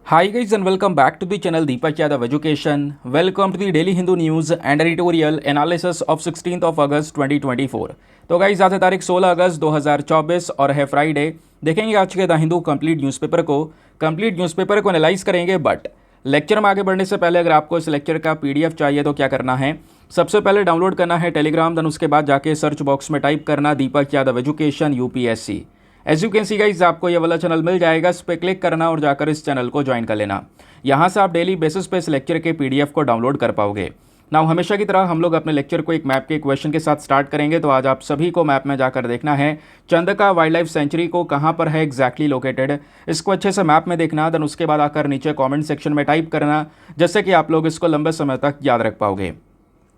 Hi guys and welcome back to the channel Deepak Yadav Education. Welcome to the Daily Hindu News and editorial analysis of 16th of August 2024. तो guys आज है तारीख 16 अगस्त 2024 और है Friday. देखेंगे आज के द हिंदू कंप्लीट न्यूज़पेपर को एनालाइज करेंगे। बट लेक्चर में आगे बढ़ने से पहले अगर आपको इस लेक्चर का पीडीएफ चाहिए तो क्या करना है, सबसे पहले डाउनलोड करना है टेलीग्राम, देन उसके बाद जाके सर्च बॉक्स में टाइप करना Deepak Yadav education UPSC. As you can see guys आपको ये वाला चैनल मिल जाएगा, इस पर क्लिक करना और जाकर इस चैनल को ज्वाइन कर लेना। यहाँ से आप डेली बेसिस पे इस लेक्चर के पीडीएफ को डाउनलोड कर पाओगे। नाउ हमेशा की तरह हम लोग अपने लेक्चर को एक मैप के क्वेश्चन के साथ स्टार्ट करेंगे। तो आज आप सभी को मैप में जाकर देखना है चंदका वाइल्ड लाइफ सेंचुरी को कहाँ पर है एग्जैक्टली लोकेटेड, इसको अच्छे से मैप में देखना। देन उसके बाद आकर नीचे कॉमेंट सेक्शन में टाइप करना, जिससे कि आप लोग इसको लंबे समय तक याद रख पाओगे।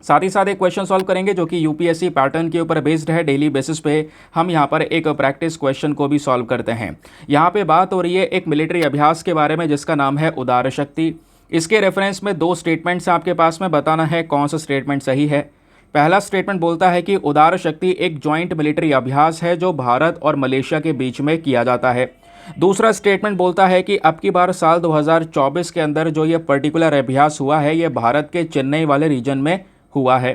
साथ ही साथ एक क्वेश्चन सॉल्व करेंगे जो कि यूपीएससी पैटर्न के ऊपर बेस्ड है। डेली बेसिस पे हम यहाँ पर एक प्रैक्टिस क्वेश्चन को भी सॉल्व करते हैं। यहाँ पे बात हो रही है एक मिलिट्री अभ्यास के बारे में जिसका नाम है उदार शक्ति। इसके रेफरेंस में दो स्टेटमेंट्स आपके पास में, बताना है कौन सा स्टेटमेंट सही है। पहला स्टेटमेंट बोलता है कि उदार शक्ति एक जॉइंट मिलिट्री अभ्यास है जो भारत और मलेशिया के बीच में किया जाता है। दूसरा स्टेटमेंट बोलता है कि अब की बार साल 2024 के अंदर जो ये पर्टिकुलर अभ्यास हुआ है ये भारत के चेन्नई वाले रीजन में हुआ है।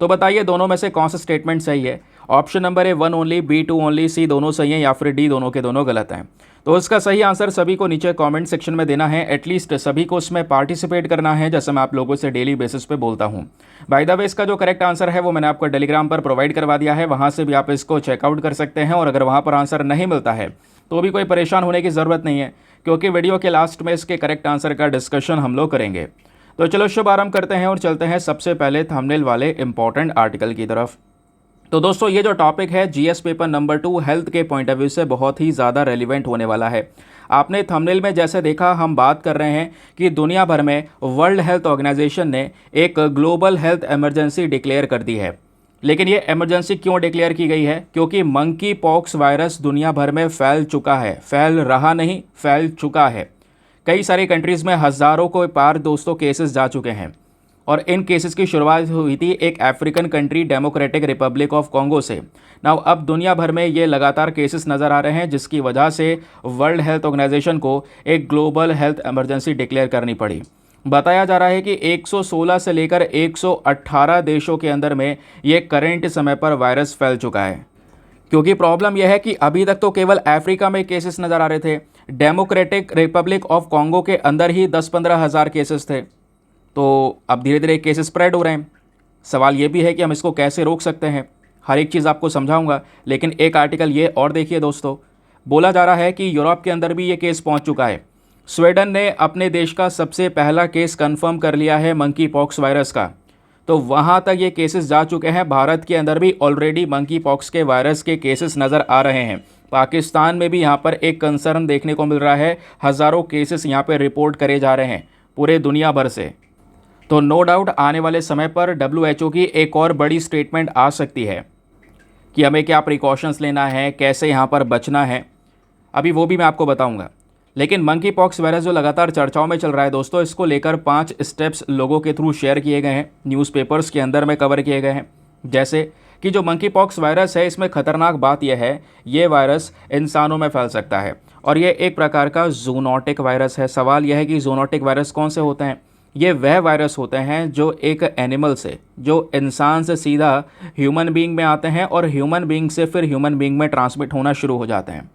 तो बताइए दोनों में से कौन सा स्टेटमेंट सही है। Option number A 1 only, B 2 only, C दोनों सही हैं या फिर डी दोनों के दोनों गलत हैं। तो इसका सही आंसर सभी को नीचे कमेंट सेक्शन में देना है। एटलीस्ट सभी को उसमें पार्टिसिपेट करना है, जैसे मैं आप लोगों से डेली बेसिस पे बोलता हूँ। बाय द वे इसका जो करेक्ट आंसर है वो मैंने आपको टेलीग्राम पर प्रोवाइड करवा दिया है, वहाँ से भी आप इसको चेकआउट कर सकते हैं। और अगर वहाँ पर आंसर नहीं मिलता है तो भी कोई परेशान होने की ज़रूरत नहीं है, क्योंकि वीडियो के लास्ट में इसके करेक्ट आंसर का डिस्कशन हम लोग करेंगे। तो चलो शुभ आरंभ करते हैं और चलते हैं सबसे पहले थंबनेल वाले इंपॉर्टेंट आर्टिकल की तरफ। तो दोस्तों ये जो टॉपिक है जीएस पेपर नंबर 2 हेल्थ के पॉइंट ऑफ व्यू से बहुत ही ज़्यादा रेलिवेंट होने वाला है। आपने थंबनेल में जैसे देखा, हम बात कर रहे हैं कि दुनिया भर में वर्ल्ड हेल्थ ऑर्गेनाइजेशन ने एक ग्लोबल हेल्थ इमरजेंसी डिक्लेयर कर दी है। लेकिन ये इमरजेंसी क्यों डिक्लेयर की गई है? क्योंकि मंकी पॉक्स वायरस दुनिया भर में फैल चुका है, फैल रहा नहीं, फैल चुका है। कई सारी कंट्रीज़ में हज़ारों को पार दोस्तों केसेस जा चुके हैं। और इन केसेस की शुरुआत हुई थी एक African country democratic Republic of Congo से। नाउ अब दुनिया भर में ये लगातार केसेस नज़र आ रहे हैं, जिसकी वजह से वर्ल्ड हेल्थ ऑर्गेनाइजेशन को एक ग्लोबल हेल्थ इमरजेंसी डिक्लेयर करनी पड़ी। बताया जा रहा है कि 116 से लेकर 118 देशों के अंदर में ये करंट समय पर वायरस फैल चुका है। क्योंकि प्रॉब्लम यह है कि अभी तक तो केवल अफ्रीका में केसेस नज़र आ रहे थे, डेमोक्रेटिक रिपब्लिक ऑफ कॉन्गो के अंदर ही 10-15 हज़ार केसेस थे। तो अब धीरे धीरे केसेस स्प्रेड हो रहे हैं। सवाल ये भी है कि हम इसको कैसे रोक सकते हैं, हर एक चीज़ आपको समझाऊंगा। लेकिन एक आर्टिकल ये और देखिए दोस्तों, बोला जा रहा है कि यूरोप के अंदर भी ये केस पहुंच चुका है। स्वीडन ने अपने देश का सबसे पहला केस कंफर्म कर लिया है मंकी पॉक्स वायरस का। तो वहाँ तक ये केसेस जा चुके हैं। भारत के अंदर भी ऑलरेडी मंकी पॉक्स के वायरस के केसेस नज़र आ रहे हैं। पाकिस्तान में भी यहाँ पर एक कंसर्न देखने को मिल रहा है, हज़ारों केसेस यहाँ पर रिपोर्ट करे जा रहे हैं पूरे दुनिया भर से। तो नो डाउट आने वाले समय पर WHO की एक और बड़ी स्टेटमेंट आ सकती है कि हमें क्या प्रिकॉशंस लेना है, कैसे यहाँ पर बचना है, अभी वो भी मैं आपको बताऊँगा। लेकिन मंकी पॉक्स वायरस जो लगातार चर्चाओं में चल रहा है दोस्तों, इसको लेकर 5 स्टेप्स लोगों के थ्रू शेयर किए गए हैं, न्यूज़पेपर्स के अंदर में कवर किए गए हैं। जैसे कि जो मंकी पॉक्स वायरस है, इसमें ख़तरनाक बात यह है ये वायरस इंसानों में फैल सकता है और ये एक प्रकार का जूनोटिक वायरस है। सवाल यह है कि जूनोटिक वायरस कौन से होते हैं? ये वह वायरस होते हैं जो एक एनिमल से, जो इंसान से सीधा ह्यूमन बीइंग में आते हैं और ह्यूमन बीइंग से फिर ह्यूमन बीइंग में ट्रांसमिट होना शुरू हो जाते हैं।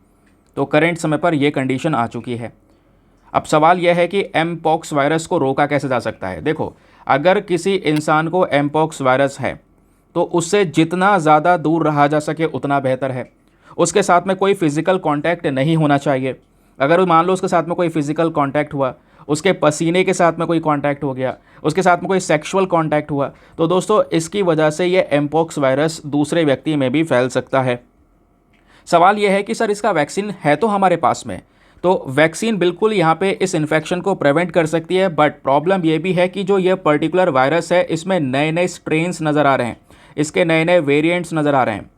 तो करंट समय पर यह कंडीशन आ चुकी है। अब सवाल यह है कि एम पॉक्स वायरस को रोका कैसे जा सकता है। देखो, अगर किसी इंसान को एम पॉक्स वायरस है तो उससे जितना ज़्यादा दूर रहा जा सके उतना बेहतर है। उसके साथ में कोई फिज़िकल कांटेक्ट नहीं होना चाहिए। अगर मान लो उसके साथ में कोई फिज़िकल कांटेक्ट हुआ, उसके पसीने के साथ में कोई कांटेक्ट हो गया, उसके साथ में कोई सेक्सुअल कांटेक्ट हुआ, तो दोस्तों इसकी वजह से ये एम पॉक्स वायरस दूसरे व्यक्ति में भी फैल सकता है। सवाल यह है कि सर इसका वैक्सीन है तो हमारे पास में, तो वैक्सीन बिल्कुल यहाँ पे इस इन्फेक्शन को प्रिवेंट कर सकती है। बट प्रॉब्लम ये भी है कि जो ये पर्टिकुलर वायरस है इसमें नए नए स्ट्रेन्स नज़र आ रहे हैं, इसके नए नए वेरिएंट्स नज़र आ रहे हैं।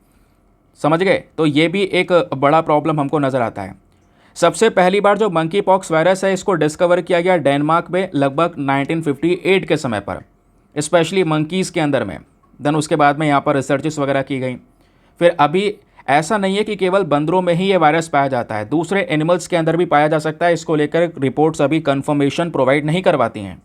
समझ गए? तो ये भी एक बड़ा प्रॉब्लम हमको नज़र आता है। सबसे पहली बार जो मंकी पॉक्स वायरस है इसको डिस्कवर किया गया डेनमार्क में लगभग 1958 के समय पर, स्पेशली मंकीज़ के अंदर में। देन उसके बाद में यहाँ पर रिसर्चेस वगैरह की गई। फिर अभी ऐसा नहीं है कि केवल बंदरों में ही ये वायरस पाया जाता है, दूसरे एनिमल्स के अंदर भी पाया जा सकता है। इसको लेकर रिपोर्ट्स अभी कंफर्मेशन प्रोवाइड नहीं करवाती हैं।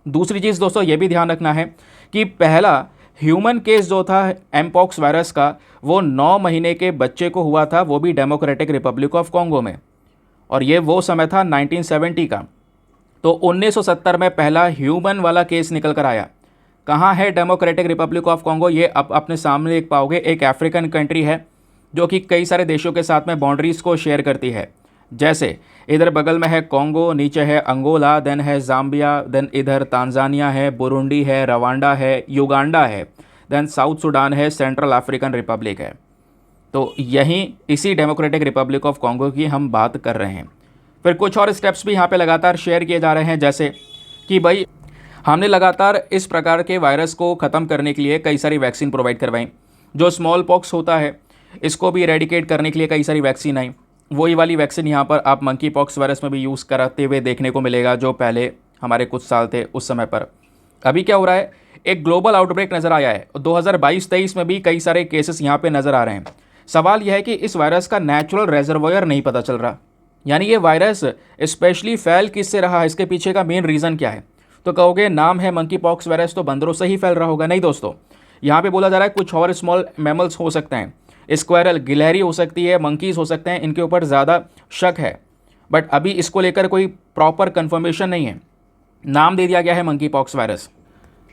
दूसरी चीज़ दोस्तों ये भी ध्यान रखना है कि पहला ह्यूमन केस जो था एमपॉक्स वायरस का, वो 9 महीने के बच्चे को हुआ था, वो भी डेमोक्रेटिक रिपब्लिक ऑफ कॉन्गो में, और ये वो समय था 1970 का। तो 1970 में पहला ह्यूमन वाला केस निकल कर आया। कहाँ है डेमोक्रेटिक रिपब्लिक ऑफ कॉन्गो? ये आप अपने सामने देख पाओगे, एक अफ्रीकन कंट्री है जो कि कई सारे देशों के साथ में बाउंड्रीज़ को शेयर करती है। जैसे इधर बगल में है कॉन्गो, नीचे है अंगोला, देन है जाम्बिया, देन इधर तांजानिया है, बुरुंडी है, रवांडा है, युगांडा है, देन साउथ सूडान है, सेंट्रल अफ्रीकन रिपब्लिक है। तो यहीं इसी डेमोक्रेटिक रिपब्लिक ऑफ कॉन्गो की हम बात कर रहे हैं। फिर कुछ और स्टेप्स भी यहाँ पे लगातार शेयर किए जा रहे हैं, जैसे कि भाई हमने लगातार इस प्रकार के वायरस को ख़त्म करने के लिए कई सारी वैक्सीन प्रोवाइड करवाई। जो स्मॉल पॉक्स होता है इसको भी इरेडिकेट करने के लिए कई सारी वैक्सीन आई। वही वाली वैक्सीन यहाँ पर आप मंकी पॉक्स वायरस में भी यूज़ कराते हुए देखने को मिलेगा, जो पहले हमारे कुछ साल थे उस समय पर। अभी क्या हो रहा है, एक ग्लोबल आउटब्रेक नज़र आया है। 2022-23 में भी कई सारे केसेस यहाँ पे नज़र आ रहे हैं। सवाल यह है कि इस वायरस का नेचुरल रेजर्वोयर नहीं पता चल रहा, यानी ये वायरस स्पेशली फैल किससे रहा है, इसके पीछे का मेन रीज़न क्या है। तो कहोगे नाम है मंकी पॉक्स वायरस, तो बंदरों से ही फैल रहा होगा। नहीं दोस्तों, यहाँ पे बोला जा रहा है कुछ और स्मॉल मैमल्स हो सकते हैं, स्क्वायरल, गिलहरी हो सकती है, मंकीज़ हो सकते हैं, इनके ऊपर ज़्यादा शक है। बट अभी इसको लेकर कोई प्रॉपर कन्फर्मेशन नहीं है, नाम दे दिया गया है मंकी पॉक्स वायरस।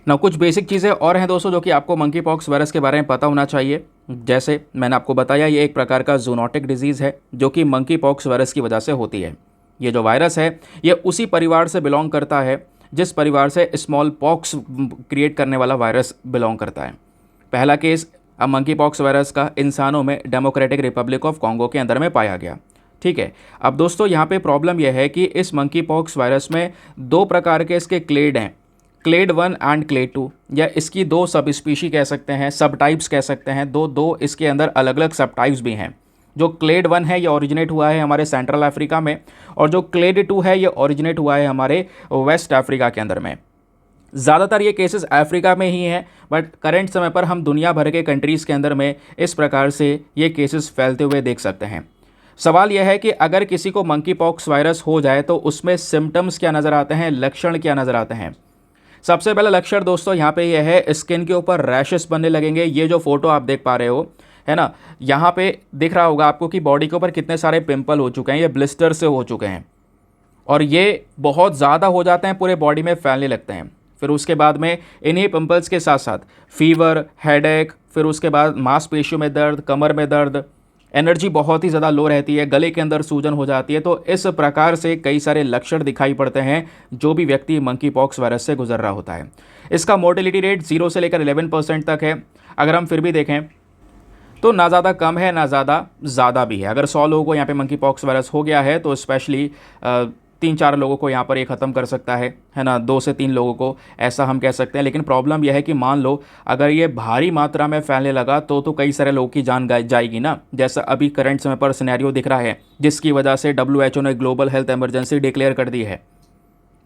ना कुछ बेसिक चीज़ें और हैं दोस्तों जो कि आपको मंकी पॉक्स वायरस के बारे में पता होना चाहिए। जैसे मैंने आपको बताया, ये एक प्रकार का जूनोटिक डिजीज़ है जो कि मंकी पॉक्स वायरस की वजह से होती है। ये जो वायरस है ये उसी परिवार से बिलोंग करता है जिस परिवार से स्मॉल पॉक्स क्रिएट करने वाला वायरस बिलोंग करता है। पहला केस मंकी पॉक्स वायरस का इंसानों में डेमोक्रेटिक रिपब्लिक ऑफ कॉन्गो के अंदर में पाया गया। ठीक है, अब दोस्तों यहाँ पे प्रॉब्लम यह है कि इस मंकी पॉक्स वायरस में 2 प्रकार के इसके क्लेड हैं, क्लेड 1 एंड क्लेड 2, या इसकी 2 सब स्पीशी कह सकते हैं, सब टाइप्स कह सकते हैं। दो इसके अंदर अलग अलग सब टाइप्स भी हैं। जो क्लेड 1 है ये ओरिजिनेट हुआ है हमारे सेंट्रल अफ्रीका में, और जो क्लेड 2 है ये ओरिजिनेट हुआ है हमारे वेस्ट अफ्रीका के अंदर में। ज़्यादातर ये केसेस अफ्रीका में ही हैं, बट करंट समय पर हम दुनिया भर के कंट्रीज़ के अंदर में इस प्रकार से ये केसेस फैलते हुए देख सकते हैं। सवाल यह है कि अगर किसी को मंकी पॉक्स वायरस हो जाए तो उसमें सिम्टम्स क्या नज़र आते हैं, लक्षण क्या नज़र आते हैं। सबसे पहला लक्षण दोस्तों यहाँ पे यह है, स्किन के ऊपर रैशेस बनने लगेंगे। ये जो फोटो आप देख पा रहे हो है ना, यहाँ पे दिख रहा होगा आपको कि बॉडी के ऊपर कितने सारे पिंपल हो चुके हैं, ये ब्लिस्टर से हो चुके हैं, और ये बहुत ज़्यादा हो जाते हैं, पूरे बॉडी में फैलने लगते हैं। फिर उसके बाद में इन्हीं पिंपल्स के साथ साथ फीवर, हेडेक, फिर उसके बाद मांसपेशियों में दर्द, कमर में दर्द, एनर्जी बहुत ही ज़्यादा लो रहती है, गले के अंदर सूजन हो जाती है। तो इस प्रकार से कई सारे लक्षण दिखाई पड़ते हैं जो भी व्यक्ति मंकी पॉक्स वायरस से गुजर रहा होता है। इसका मोर्टेलिटी रेट 0 से लेकर 11% तक है। अगर हम फिर भी देखें तो ना ज़्यादा कम है, ना ज़्यादा भी है। अगर 100 लोगों को यहाँ पे मंकी पॉक्स वायरस हो गया है तो स्पेशली 3-4 लोगों को यहाँ पर ये ख़त्म कर सकता है ना, 2 से 3 लोगों को, ऐसा हम कह सकते हैं। लेकिन प्रॉब्लम यह है कि मान लो अगर ये भारी मात्रा में फैलने लगा तो कई सारे लोगों की जान जाएगी ना, जैसा अभी करंट समय पर सिनेरियो दिख रहा है, जिसकी वजह से WHO ने ग्लोबल हेल्थ इमरजेंसी डिक्लेयर कर दी है।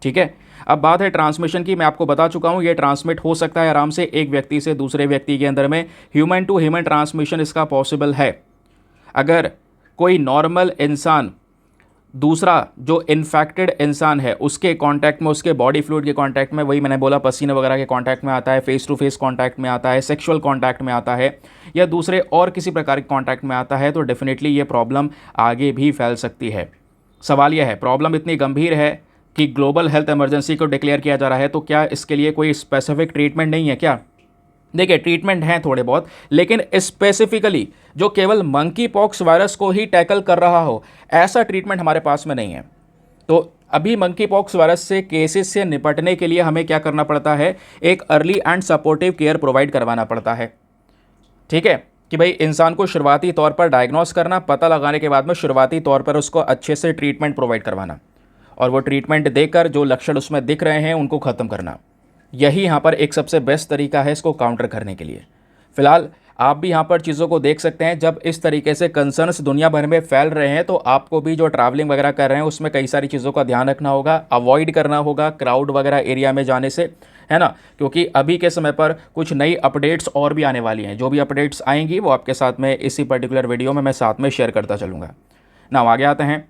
ठीक है, अब बात है ट्रांसमिशन की। मैं आपको बता चुका हूँ ये ट्रांसमिट हो सकता है आराम से एक व्यक्ति से दूसरे व्यक्ति के अंदर में, ह्यूमन टू ह्यूमन ट्रांसमिशन इसका पॉसिबल है। अगर कोई नॉर्मल इंसान दूसरा जो इन्फेक्टेड इंसान है उसके कांटेक्ट में, उसके बॉडी फ्लूइड के कांटेक्ट में, वही मैंने बोला पसीने वगैरह के कांटेक्ट में आता है, फेस टू फेस कांटेक्ट में आता है, सेक्सुअल कांटेक्ट में आता है, या दूसरे और किसी प्रकार के कांटेक्ट में आता है, तो डेफिनेटली ये प्रॉब्लम आगे भी फैल सकती है। सवाल यह है, प्रॉब्लम इतनी गंभीर है कि ग्लोबल हेल्थ इमरजेंसी को डिक्लेयर किया जा रहा है, तो क्या इसके लिए कोई स्पेसिफिक ट्रीटमेंट नहीं है क्या? देखिए, ट्रीटमेंट हैं थोड़े बहुत, लेकिन स्पेसिफिकली जो केवल मंकी पॉक्स वायरस को ही टैकल कर रहा हो ऐसा ट्रीटमेंट हमारे पास में नहीं है। तो अभी मंकी पॉक्स वायरस से केसेस से निपटने के लिए हमें क्या करना पड़ता है, एक early and supportive care provide करवाना पड़ता है। ठीक है, कि भाई इंसान को शुरुआती तौर पर डायग्नोस करना, पता लगाने के बाद में शुरुआती तौर पर उसको अच्छे से ट्रीटमेंट प्रोवाइड करवाना, और वो ट्रीटमेंट देकर जो लक्षण उसमें दिख रहे हैं उनको ख़त्म करना। यही यहाँ पर एक सबसे बेस्ट तरीका है इसको काउंटर करने के लिए। फिलहाल आप भी यहाँ पर चीज़ों को देख सकते हैं। जब इस तरीके से कंसर्न्स दुनिया भर में फैल रहे हैं तो आपको भी जो ट्रैवलिंग वगैरह कर रहे हैं उसमें कई सारी चीज़ों का ध्यान रखना होगा, अवॉइड करना होगा क्राउड वगैरह एरिया में जाने से, है ना। क्योंकि अभी के समय पर कुछ नई अपडेट्स और भी आने वाली हैं। जो भी अपडेट्स आएंगी वो आपके साथ में इसी पर्टिकुलर वीडियो में मैं साथ में शेयर करता चलूँगा ना। आगे आते हैं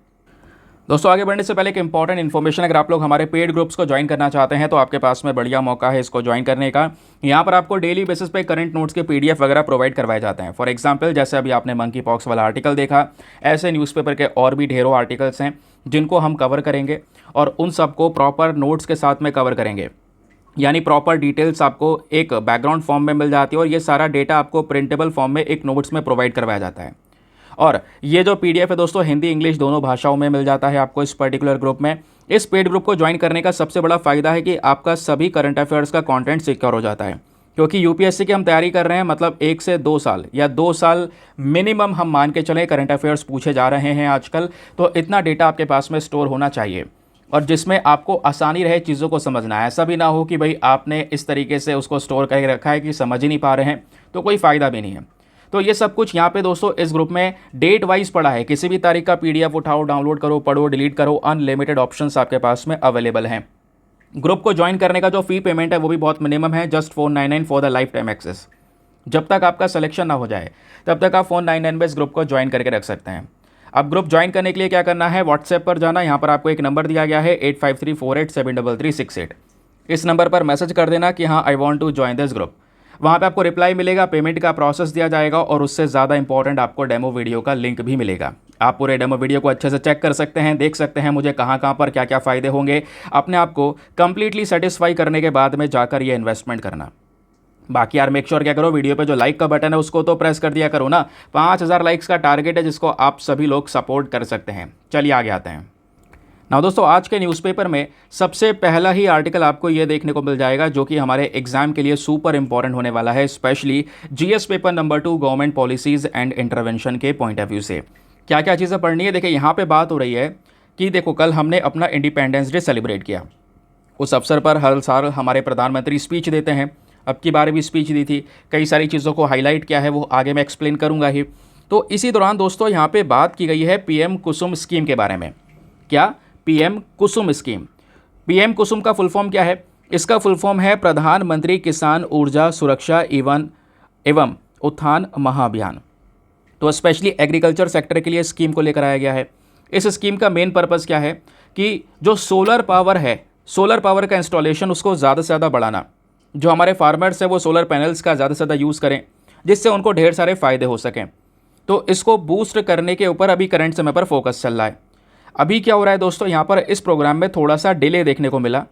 दोस्तों। आगे बढ़ने से पहले एक इंपॉर्टेंट इन्फॉर्मेशन, अगर आप लोग हमारे पेड ग्रुप्स को ज्वाइन करना चाहते हैं तो आपके पास में बढ़िया मौका है इसको ज्वाइन करने का। यहाँ पर आपको डेली बेसिस पे करंट नोट्स के पीडीएफ वगैरह प्रोवाइड करवाए जाते हैं। फॉर एग्जांपल जैसे अभी आपने मंकी पॉक्स वाला आर्टिकल देखा, ऐसे न्यूज़पेपर के और भी ढेरों आर्टिकल्स हैं जिनको हम कवर करेंगे और उन सबको प्रॉपर नोट्स के साथ में कवर करेंगे। यानी प्रॉपर डिटेल्स आपको एक बैकग्राउंड फॉर्म में मिल जाती है और ये सारा डेटा आपको प्रिंटेबल फॉर्म में एक नोट्स में प्रोवाइड करवाया जाता है। और ये जो पीडीएफ है दोस्तों हिंदी इंग्लिश दोनों भाषाओं में मिल जाता है आपको इस पर्टिकुलर ग्रुप में। इस पेड ग्रुप को ज्वाइन करने का सबसे बड़ा फायदा है कि आपका सभी करंट अफेयर्स का कंटेंट सिक्योर हो जाता है। क्योंकि यूपीएससी की हम तैयारी कर रहे हैं, मतलब 1 से 2 साल या 2 साल मिनिमम हम मान के चलें करंट अफेयर्स पूछे जा रहे हैं आजकल। तो इतना डेटा आपके पास में स्टोर होना चाहिए और जिसमें आपको आसानी रहे चीज़ों को समझना। ऐसा भी ना हो कि भाई आपने इस तरीके से उसको स्टोर करके रखा है कि समझ ही नहीं पा रहे हैं, तो कोई फ़ायदा भी नहीं है। तो ये सब कुछ यहाँ पे दोस्तों इस ग्रुप में डेट वाइज पड़ा है। किसी भी तारीख का पीडीएफ उठाओ, डाउनलोड करो, पढ़ो, डिलीट करो, अनलिमिटेड ऑप्शंस आपके पास में अवेलेबल हैं। ग्रुप को ज्वाइन करने का जो फी पेमेंट है वो भी बहुत मिनिमम है, just 499 for the lifetime access. जब तक आपका सिलेक्शन ना हो जाए तब तक आप 499 में इस ग्रुप को ज्वाइन करके रख सकते हैं। अब ग्रुप ज्वाइन करने के लिए क्या करना है, व्हाट्सएप पर जाना। यहाँ पर आपको एक नंबर दिया गया है 8534873368। इस नंबर पर मैसेज कर देना कि हाँ I want to join this group. वहाँ पे आपको रिप्लाई मिलेगा, पेमेंट का प्रोसेस दिया जाएगा और उससे ज़्यादा इंपॉर्टेंट आपको डेमो वीडियो का लिंक भी मिलेगा। आप पूरे डेमो वीडियो को अच्छे से चेक कर सकते हैं, देख सकते हैं मुझे कहाँ कहाँ पर क्या क्या फ़ायदे होंगे। अपने आप को कंप्लीटली सेटिस्फाई करने के बाद में जाकर ये इन्वेस्टमेंट करना। बाकी यार मेक श्योर क्या करो, वीडियो पे जो लाइक का बटन है उसको तो प्रेस कर दिया करो ना। 5000 लाइक्स का टारगेट है जिसको आप सभी लोग सपोर्ट कर सकते हैं। चलिए आगे आते हैं ना दोस्तों। आज के न्यूज़पेपर में सबसे पहला ही आर्टिकल आपको ये देखने को मिल जाएगा जो कि हमारे एग्जाम के लिए सुपर इंपॉर्टेंट होने वाला है, specially GS paper number 2 government policies and intervention के पॉइंट ऑफ व्यू से। क्या क्या चीज़ें पढ़नी है, देखिए यहाँ पे बात हो रही है कि देखो कल हमने अपना इंडिपेंडेंस डे सेलिब्रेट किया। उस अवसर पर हर साल हमारे प्रधानमंत्री स्पीच देते हैं। अब की बार भी स्पीच दी थी, कई सारी चीज़ों को हाईलाइट किया है, वो आगे मैं एक्सप्लेन करूँगा ही। तो इसी दौरान दोस्तों यहाँ पे बात की गई है पीएम कुसुम स्कीम के बारे में। क्या? पीएम कुसुम स्कीम। पीएम कुसुम का फुल फॉर्म क्या है? इसका फुल फॉर्म है प्रधानमंत्री किसान ऊर्जा सुरक्षा एवं उत्थान महाअभियान। तो स्पेशली एग्रीकल्चर सेक्टर के लिए स्कीम को लेकर आया गया है। इस स्कीम का मेन पर्पज़ क्या है कि जो सोलर पावर है, सोलर पावर का इंस्टॉलेशन उसको ज़्यादा से ज़्यादा बढ़ाना। जो हमारे फार्मर्स हैं वो सोलर पैनल्स का ज़्यादा से ज़्यादा यूज़ करें जिससे उनको ढेर सारे फ़ायदे हो सकें। तो इसको बूस्ट करने के ऊपर अभी करंट समय पर फोकस चल रहा है। अभी क्या हो रहा है दोस्तों, यहाँ पर इस प्रोग्राम में थोड़ा सा डिले देखने को मिला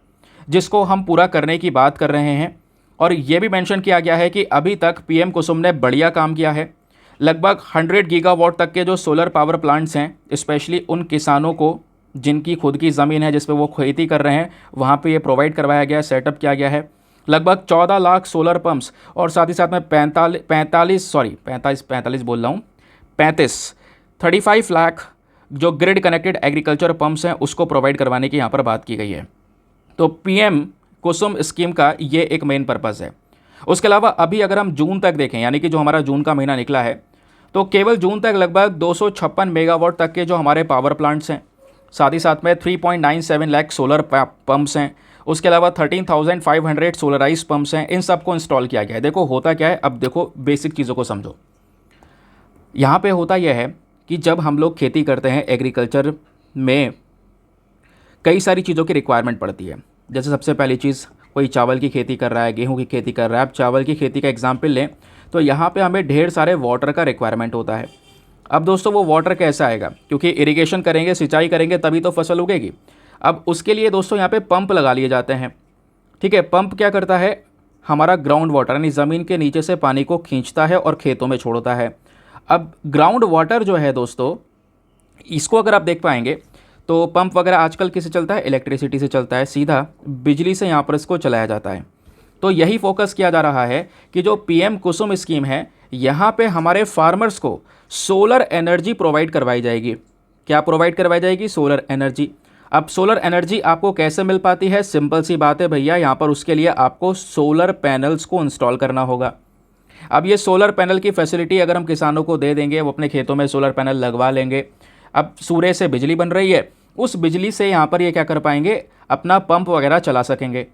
जिसको हम पूरा करने की बात कर रहे हैं। और ये भी मेंशन किया गया है कि अभी तक पीएम कुसुम ने बढ़िया काम किया है। लगभग 100 गीगावाट तक के जो सोलर पावर प्लांट्स हैं, स्पेशली उन किसानों को जिनकी खुद की ज़मीन है जिस पर वो खेती कर रहे हैं, वहाँ पे ये प्रोवाइड करवाया गया है, सेटअप किया गया है। लगभग 14 लाख सोलर पंप्स और साथ ही साथ में 35 लाख जो ग्रिड कनेक्टेड एग्रीकल्चर पंप्स हैं उसको प्रोवाइड करवाने की यहाँ पर बात की गई है। तो पीएम कुसुम स्कीम का ये एक मेन पर्पज़ है। उसके अलावा अभी अगर हम जून तक देखें, यानी कि जो हमारा जून का महीना निकला है, तो केवल जून तक लगभग 256 मेगावाट तक के जो हमारे पावर प्लांट्स हैं, साथ ही साथ में 3.97 लाख सोलर पंप्स हैं, उसके अलावा 13,500 सोलराइज पंप्स हैं, इन सबको इंस्टॉल किया गया है। देखो होता क्या है, अब देखो बेसिक चीज़ों को समझो। यहाँ पे होता यह है कि जब हम लोग खेती करते हैं एग्रीकल्चर में कई सारी चीज़ों की रिक्वायरमेंट पड़ती है। जैसे सबसे पहली चीज़, कोई चावल की खेती कर रहा है, गेहूं की खेती कर रहा है। अब चावल की खेती का एग्जाम्पल लें तो यहाँ पे हमें ढेर सारे वाटर का रिक्वायरमेंट होता है। अब दोस्तों वो वाटर कैसा आएगा, क्योंकि इरिगेशन करेंगे, सिंचाई करेंगे तभी तो फसल उगेगी। अब उसके लिए दोस्तों यहाँ पे पंप लगा लिए जाते हैं। ठीक है, पंप क्या करता है, हमारा ग्राउंड वाटर यानी ज़मीन के नीचे से पानी को खींचता है और खेतों में छोड़ता है। अब ग्राउंड वाटर जो है दोस्तों, इसको अगर आप देख पाएंगे तो पंप वगैरह आजकल किससे चलता है, इलेक्ट्रिसिटी से चलता है, सीधा बिजली से यहाँ पर इसको चलाया जाता है। तो यही फोकस किया जा रहा है कि जो पीएम कुसुम स्कीम है, यहाँ पे हमारे फार्मर्स को सोलर एनर्जी प्रोवाइड करवाई जाएगी। क्या प्रोवाइड करवाई जाएगी? Solar energy. अब सोलर एनर्जी आपको कैसे मिल पाती है? सिंपल सी बात है भैया, यहाँ पर उसके लिए आपको सोलर पैनल्स को इंस्टॉल करना होगा। अब ये सोलर पैनल की फैसिलिटी अगर हम किसानों को दे देंगे, वो अपने खेतों में सोलर पैनल लगवा लेंगे। अब सूर्य से बिजली बन रही है, उस बिजली से यहाँ पर ये क्या कर पाएंगे, अपना पंप वगैरह चला सकेंगे।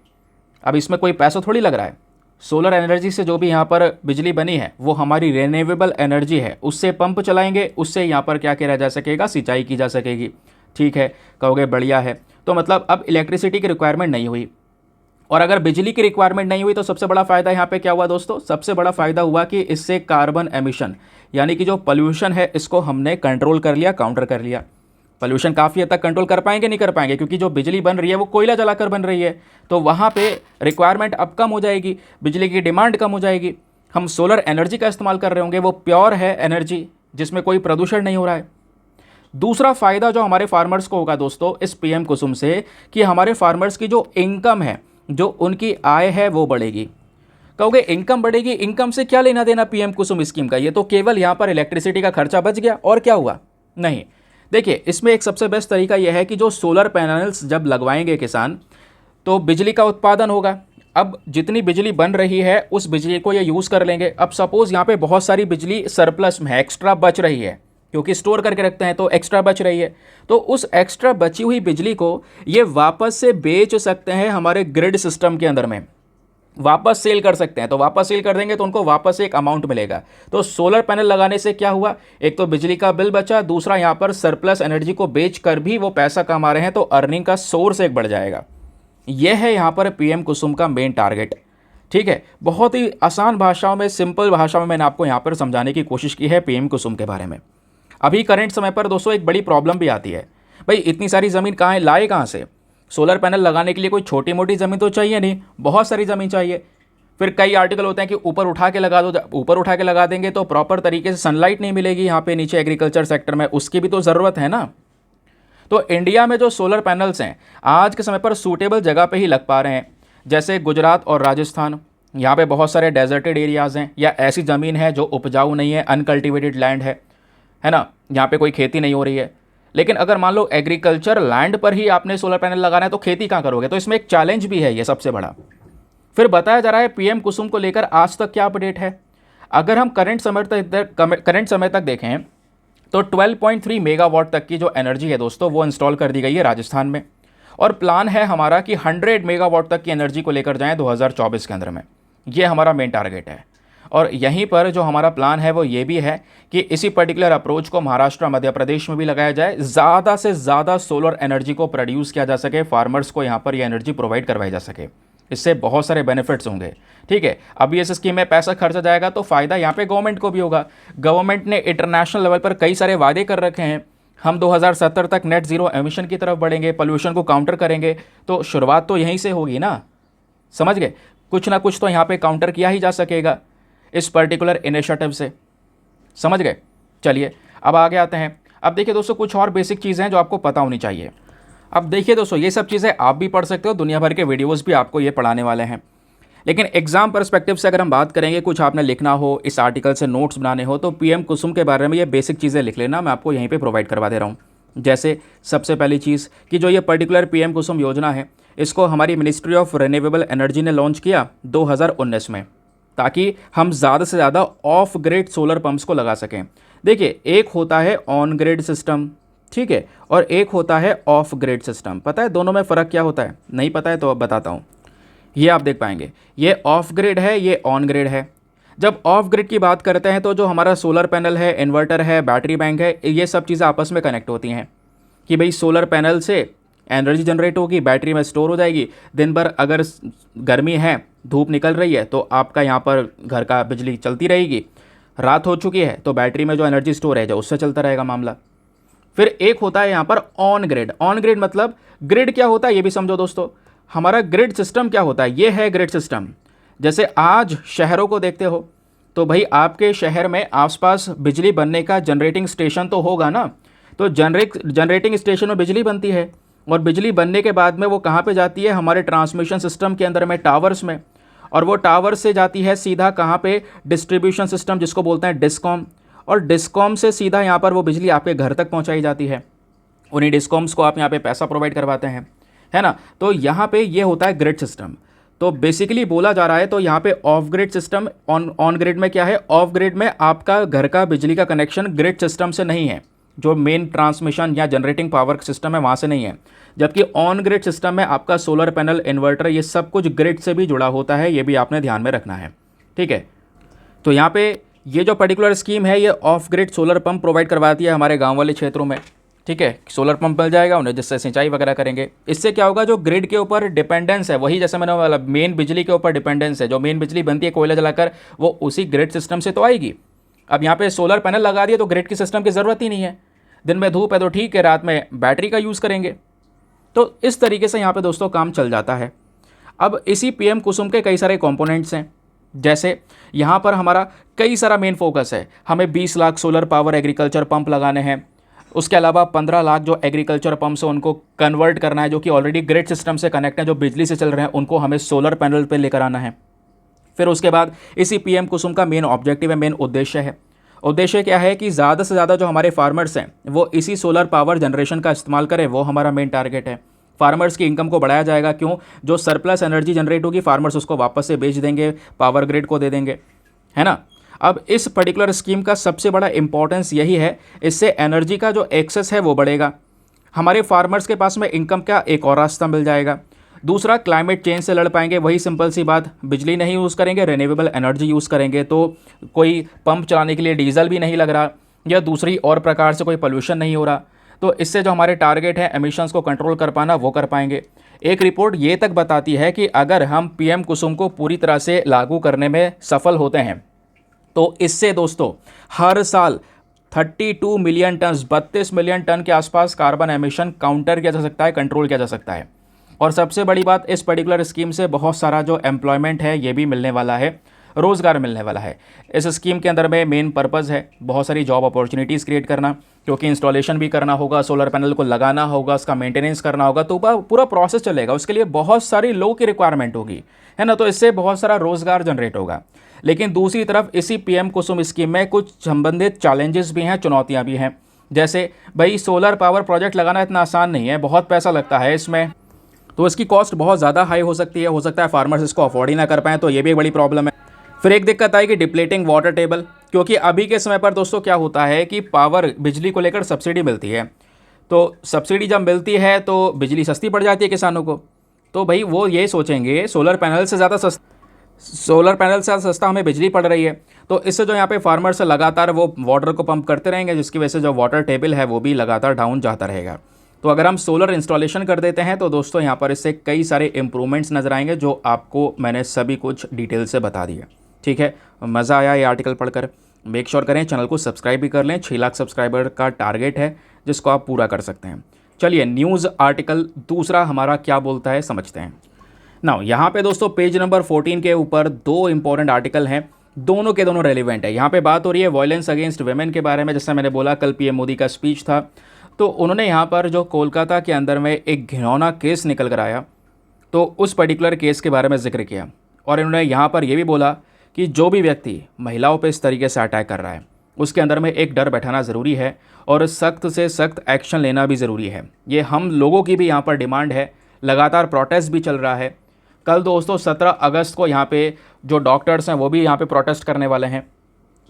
अब इसमें कोई पैसा थोड़ी लग रहा है। सोलर एनर्जी से जो भी यहाँ पर बिजली बनी है वो हमारी रिन्यूएबल एनर्जी है, उससे पंप चलाएंगे, उससे यहाँ पर क्या किया जा सकेगा, सिंचाई की जा सकेगी। ठीक है, कहोगे बढ़िया है। तो मतलब अब इलेक्ट्रिसिटी की रिक्वायरमेंट नहीं हुई, और अगर बिजली की रिक्वायरमेंट नहीं हुई तो सबसे बड़ा फ़ायदा यहाँ पे क्या हुआ दोस्तों, सबसे बड़ा फ़ायदा हुआ कि इससे कार्बन एमिशन यानी कि जो पोल्यूशन है इसको हमने कंट्रोल कर लिया, काउंटर कर लिया। पोल्यूशन काफ़ी हद तक कंट्रोल कर पाएंगे, नहीं कर पाएंगे, क्योंकि जो बिजली बन रही है वो कोयला जलाकर बन रही है, तो वहाँ पे रिक्वायरमेंट अब कम हो जाएगी, बिजली की डिमांड कम हो जाएगी। हम सोलर एनर्जी का इस्तेमाल कर रहे होंगे, वो प्योर है एनर्जी जिसमें कोई प्रदूषण नहीं हो रहा है। दूसरा फ़ायदा जो हमारे फार्मर्स को होगा दोस्तों इस पीएम कुसुम से, कि हमारे फार्मर्स की जो इनकम है, जो उनकी आय है वो बढ़ेगी। कहोगे इनकम बढ़ेगी, इनकम से क्या लेना देना पीएम कुसुम स्कीम का, ये तो केवल यहाँ पर इलेक्ट्रिसिटी का खर्चा बच गया और क्या हुआ, नहीं। देखिए इसमें एक सबसे बेस्ट तरीका यह है कि जो सोलर पैनल्स जब लगवाएंगे किसान, तो बिजली का उत्पादन होगा। अब जितनी बिजली बन रही है उस बिजली को ये यूज़ कर लेंगे। अब सपोज़ यहाँ पे बहुत सारी बिजली सरप्लस में है, एक्स्ट्रा बच रही है, क्योंकि स्टोर करके रखते हैं तो एक्स्ट्रा बच रही है, तो उस एक्स्ट्रा बची हुई बिजली को ये वापस से बेच सकते हैं हमारे ग्रिड सिस्टम के अंदर में, वापस सेल कर सकते हैं। तो वापस सेल कर देंगे तो उनको वापस एक अमाउंट मिलेगा। तो सोलर पैनल लगाने से क्या हुआ, एक तो बिजली का बिल बचा, दूसरा यहाँ पर सरप्लस एनर्जी को बेच कर भी वो पैसा कमा रहे हैं, तो अर्निंग का सोर्स एक बढ़ जाएगा। यह है यहाँ पर पीएम कुसुम का मेन टारगेट। ठीक है, बहुत ही आसान भाषाओं में, सिंपल भाषा में मैंने आपको यहाँ पर समझाने की कोशिश की है पीएम कुसुम के बारे में। अभी करंट समय पर दोस्तों एक बड़ी प्रॉब्लम भी आती है, भाई इतनी सारी ज़मीन कहाँ है, लाए कहाँ से। सोलर पैनल लगाने के लिए कोई छोटी मोटी ज़मीन तो चाहिए नहीं, बहुत सारी ज़मीन चाहिए। फिर कई आर्टिकल होते हैं कि ऊपर उठा के लगा दो, ऊपर उठा के लगा देंगे तो प्रॉपर तरीके से सनलाइट नहीं मिलेगी यहाँ पे नीचे एग्रीकल्चर सेक्टर में, उसकी भी तो ज़रूरत है ना। तो इंडिया में जो सोलर पैनल्स हैं आज के समय पर सूटेबल जगह पे ही लग पा रहे हैं, जैसे गुजरात और राजस्थान। यहाँ पे बहुत सारे डेजर्टेड एरियाज़ हैं, या ऐसी ज़मीन है जो उपजाऊ नहीं है, अनकल्टिवेटेड लैंड है ना, यहाँ पे कोई खेती नहीं हो रही है। लेकिन अगर मान लो एग्रीकल्चर लैंड पर ही आपने सोलर पैनल लगाना है तो खेती कहाँ करोगे, तो इसमें एक चैलेंज भी है ये सबसे बड़ा। फिर बताया जा रहा है पीएम कुसुम को लेकर आज तक क्या अपडेट है। अगर हम करंट समय तक देखें तो 12.3 मेगावाट तक की जो एनर्जी है दोस्तों वो इंस्टॉल कर दी गई है राजस्थान में, और प्लान है हमारा कि 100 मेगावाट तक की एनर्जी को लेकर जाएं 2024 के अंदर में। ये हमारा मेन टारगेट है। और यहीं पर जो हमारा प्लान है वो ये भी है कि इसी पर्टिकुलर अप्रोच को महाराष्ट्र मध्य प्रदेश में भी लगाया जाए, ज़्यादा से ज़्यादा सोलर एनर्जी को प्रोड्यूस किया जा सके, फार्मर्स को यहाँ पर ये एनर्जी प्रोवाइड करवाई जा सके। इससे बहुत सारे बेनिफिट्स होंगे। ठीक है, अभी इस स्कीम में पैसा खर्चा जाएगा तो फ़ायदा यहाँ पे गवर्नमेंट को भी होगा। गवर्नमेंट ने इंटरनेशनल लेवल पर कई सारे वादे कर रखे हैं, हम 2070 तक नेट ज़ीरो एमिशन की तरफ बढ़ेंगे, पोल्यूशन को काउंटर करेंगे, तो शुरुआत तो यहीं से होगी ना, समझ गए। कुछ ना कुछ तो यहाँ पे काउंटर किया ही जा सकेगा इस पर्टिकुलर इनिशिएटिव से, समझ गए। चलिए अब आगे आते हैं। अब देखिए दोस्तों कुछ और बेसिक चीज़ें हैं जो आपको पता होनी चाहिए। अब देखिए दोस्तों ये सब चीज़ें आप भी पढ़ सकते हो, दुनिया भर के वीडियोस भी आपको ये पढ़ाने वाले हैं। लेकिन एग्जाम पर्सपेक्टिव से अगर हम बात करेंगे, कुछ आपने लिखना हो, इस आर्टिकल से नोट्स बनाने हो, तो पीएम कुसुम के बारे में ये बेसिक चीज़ें लिख लेना, मैं आपको यहीं पे प्रोवाइड करवा दे रहा हूँ। जैसे सबसे पहली चीज़ कि जो ये पर्टिकुलर पीएम कुसुम योजना है, इसको हमारी मिनिस्ट्री ऑफ रिन्यूएबल एनर्जी ने लॉन्च किया 2019 में, ताकि हम ज़्यादा से ज़्यादा ऑफ ग्रिड सोलर पंप्स को लगा सकें। देखिए एक होता है ऑन ग्रिड सिस्टम, ठीक है, और एक होता है ऑफ ग्रिड सिस्टम। पता है दोनों में फ़र्क क्या होता है? नहीं पता है तो अब बताता हूँ। ये आप देख पाएंगे, ये ऑफ ग्रिड है, ये ऑन ग्रिड है। जब ऑफ ग्रिड की बात करते हैं तो जो हमारा सोलर पैनल है, इन्वर्टर है, बैटरी बैंक है, ये सब चीज़ें आपस में कनेक्ट होती हैं कि भाई सोलर पैनल से एनर्जी जनरेट होगी, बैटरी में स्टोर हो जाएगी। दिन भर अगर गर्मी है, धूप निकल रही है, तो आपका यहाँ पर घर का बिजली चलती रहेगी। रात हो चुकी है तो बैटरी में जो एनर्जी स्टोर है जो उससे चलता रहेगा मामला। फिर एक होता है यहाँ पर ऑन ग्रिड। ऑन ग्रिड मतलब ग्रिड क्या होता है ये भी समझो दोस्तों। हमारा ग्रिड सिस्टम क्या होता है? ये है ग्रिड सिस्टम। जैसे आज शहरों को देखते हो तो भाई आपके शहर में आसपास बिजली बनने का जनरेटिंग स्टेशन तो होगा ना, तो जनरेटिंग स्टेशन में बिजली बनती है, और बिजली बनने के बाद में वो कहाँ पे जाती है? हमारे ट्रांसमिशन सिस्टम के अंदर में, टावर्स में, और वो टावर से जाती है सीधा कहाँ पे? डिस्ट्रीब्यूशन सिस्टम, जिसको बोलते हैं डिस्कॉम, और डिस्कॉम से सीधा यहाँ पर वो बिजली आपके घर तक पहुँचाई जाती है। उन्हीं डिस्कॉम्स को आप यहाँ पे पैसा प्रोवाइड करवाते हैं, है ना। तो यहाँ पे ये होता है ग्रिड सिस्टम। तो बेसिकली बोला जा रहा है, तो यहाँ पे of grid system, on grid में क्या है, ऑफ ग्रिड में आपका घर का बिजली का कनेक्शन ग्रिड सिस्टम से नहीं है, जो मेन ट्रांसमिशन या जनरेटिंग पावर सिस्टम है वहाँ से नहीं है। जबकि ऑन ग्रिड सिस्टम में आपका सोलर पैनल, इन्वर्टर, ये सब कुछ ग्रिड से भी जुड़ा होता है, ये भी आपने ध्यान में रखना है। ठीक है, तो यहाँ पे ये जो पर्टिकुलर स्कीम है, ये of grid solar pump provide करवाती है हमारे गाँव वाले क्षेत्रों में। ठीक है, सोलर पंप मिल जाएगा उन्हें, जिससे सिंचाई वगैरह करेंगे। इससे क्या होगा, जो ग्रिड के ऊपर डिपेंडेंस है, वही जैसे मैंने वाला मेन बिजली के ऊपर डिपेंडेंस है, जो मेन बिजली बनती है कोयला जलाकर, वो उसी ग्रिड सिस्टम से तो आएगी। अब यहाँ पे सोलर पैनल लगा दिए तो ग्रिड की सिस्टम की ज़रूरत ही नहीं है। दिन में धूप है तो ठीक है, रात में बैटरी का यूज़ करेंगे। तो इस तरीके से यहाँ पे दोस्तों काम चल जाता है। अब इसी पीएम कुसुम के कई सारे कंपोनेंट्स हैं, जैसे यहाँ पर हमारा कई सारा मेन फोकस है, हमें 20 lakh solar power agriculture pump लगाने हैं। उसके अलावा 15 लाख जो एग्रीकल्चर पंप्स हैं उनको कन्वर्ट करना है, जो कि ऑलरेडी ग्रिड सिस्टम से कनेक्ट हैं, जो बिजली से चल रहे हैं, उनको हमें सोलर पैनल पे लेकर आना है। फिर उसके बाद इसी पीएम कुसुम का मेन ऑब्जेक्टिव है, मेन उद्देश्य है। उद्देश्य क्या है कि ज़्यादा से ज़्यादा जो हमारे फार्मर्स हैं वो इसी सोलर पावर जनरेशन का इस्तेमाल करें, वो हमारा मेन टारगेट है। फार्मर्स की इनकम को बढ़ाया जाएगा, क्यों, जो सरप्लस एनर्जी जनरेट होगी फार्मर्स उसको वापस से बेच देंगे, पावर ग्रिड को दे देंगे, है ना। अब इस पर्टिकुलर स्कीम का सबसे बड़ा इंपॉर्टेंस यही है, इससे एनर्जी का जो एक्सेस है वो बढ़ेगा, हमारे फार्मर्स के पास में इनकम का एक और रास्ता मिल जाएगा। दूसरा, क्लाइमेट चेंज से लड़ पाएंगे, वही सिंपल सी बात, बिजली नहीं यूज़ करेंगे, रिन्यूएबल एनर्जी यूज़ करेंगे, तो कोई पंप चलाने के लिए डीजल भी नहीं लग रहा, या दूसरी और प्रकार से कोई पोल्यूशन नहीं हो रहा। तो इससे जो हमारे टारगेट है एमिशंस को कंट्रोल कर पाना, वो कर पाएंगे। एक रिपोर्ट ये तक बताती है कि अगर हम पीएम कुसुम को पूरी तरह से लागू करने में सफल होते हैं, तो इससे दोस्तों हर साल 32 मिलियन टन, 32 मिलियन टन के आसपास कार्बन एमिशन काउंटर किया जा सकता है, कंट्रोल किया जा सकता है। और सबसे बड़ी बात, इस पर्टिकुलर स्कीम से बहुत सारा जो एम्प्लॉयमेंट है ये भी मिलने वाला है, रोज़गार मिलने वाला है। इस स्कीम के अंदर में मेन पर्पज़ है बहुत सारी जॉब अपॉर्चुनिटीज़ क्रिएट करना, क्योंकि इंस्टॉलेशन भी करना होगा, सोलर पैनल को लगाना होगा, उसका मेंटेनेंस करना होगा, तो पूरा प्रोसेस चलेगा, उसके लिए बहुत सारी लोगों की रिक्वायरमेंट होगी, है ना। तो इससे बहुत सारा रोज़गार जनरेट होगा। लेकिन दूसरी तरफ इसी पीएम कुसुम स्कीम में कुछ संबंधित चैलेंजेस भी हैं, चुनौतियाँ भी हैं। जैसे भाई, सोलर पावर प्रोजेक्ट लगाना इतना आसान नहीं है, बहुत पैसा लगता है इसमें, तो इसकी कॉस्ट बहुत ज़्यादा हाई हो सकती है, हो सकता है फार्मर्स इसको अफोर्ड ही ना कर पाएँ, तो ये भी एक बड़ी प्रॉब्लम है। फिर एक दिक्कत आएगी डिप्लेटिंग वाटर टेबल, क्योंकि अभी के समय पर दोस्तों क्या होता है कि पावर, बिजली को लेकर सब्सिडी मिलती है, तो सब्सिडी जब मिलती है तो बिजली सस्ती पड़ जाती है किसानों को, तो भाई वो ये सोचेंगे सोलर पैनल से ज़्यादा सस्ता हमें बिजली पड़ रही है, तो इससे जो यहाँ पे फार्मर्स लगातार वो वाटर को पंप करते रहेंगे, जिसकी वजह से जो वाटर टेबल है वो भी लगातार डाउन जाता रहेगा। तो अगर हम सोलर इंस्टॉलेशन कर देते हैं तो दोस्तों यहाँ पर इससे कई सारे इंप्रूवमेंट्स नज़र आएंगे, जो आपको मैंने सभी कुछ डिटेल से बता दिया। ठीक है, मज़ा आया ये आर्टिकल पढ़कर? मेक श्योर करें चैनल को सब्सक्राइब भी कर लें, 6 लाख सब्सक्राइबर का टारगेट है जिसको आप पूरा कर सकते हैं। चलिए, न्यूज़ आर्टिकल दूसरा हमारा क्या बोलता है समझते हैं। नाउ यहाँ पे दोस्तों पेज नंबर 14 के ऊपर 2 इंपॉर्टेंट आर्टिकल हैं, दोनों के दोनों रेलिवेंट है। यहाँ पे बात हो रही है वायलेंस अगेंस्ट वेमेन के बारे में। जैसे मैंने बोला, कल पीएम मोदी का स्पीच था, तो उन्होंने यहाँ पर जो कोलकाता के अंदर में एक घिनौना केस निकल कर आया, तो उस पर्टिकुलर केस के बारे में जिक्र किया, और इन्होंने यहाँ पर यह भी बोला कि जो भी व्यक्ति महिलाओं पे इस तरीके से अटैक कर रहा है, उसके अंदर में एक डर बैठाना ज़रूरी है, और सख्त से सख्त एक्शन लेना भी ज़रूरी है। ये हम लोगों की भी यहाँ पर डिमांड है, लगातार प्रोटेस्ट भी चल रहा है। कल दोस्तों 17 अगस्त को यहाँ पे जो डॉक्टर्स हैं वो भी यहाँ पे प्रोटेस्ट करने वाले हैं।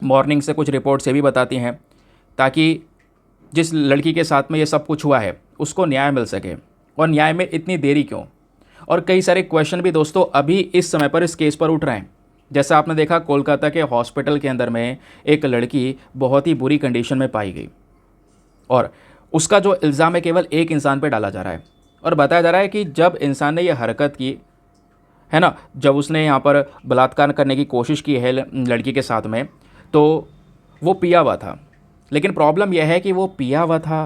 मॉर्निंग से कुछ रिपोर्ट्स ये भी बताती हैं, ताकि जिस लड़की के साथ में ये सब कुछ हुआ है उसको न्याय मिल सके। और न्याय में इतनी देरी क्यों? और कई सारे क्वेश्चन भी दोस्तों अभी इस समय पर इस केस पर उठ रहे हैं। जैसा आपने देखा, कोलकाता के हॉस्पिटल के अंदर में एक लड़की बहुत ही बुरी कंडीशन में पाई गई, और उसका जो इल्ज़ाम है केवल एक इंसान पे डाला जा रहा है, और बताया जा रहा है कि जब इंसान ने यह हरकत की है ना, जब उसने यहाँ पर बलात्कार करने की कोशिश की है लड़की के साथ में, तो वो पिया हुआ था। लेकिन प्रॉब्लम यह है कि वो पिया हुआ था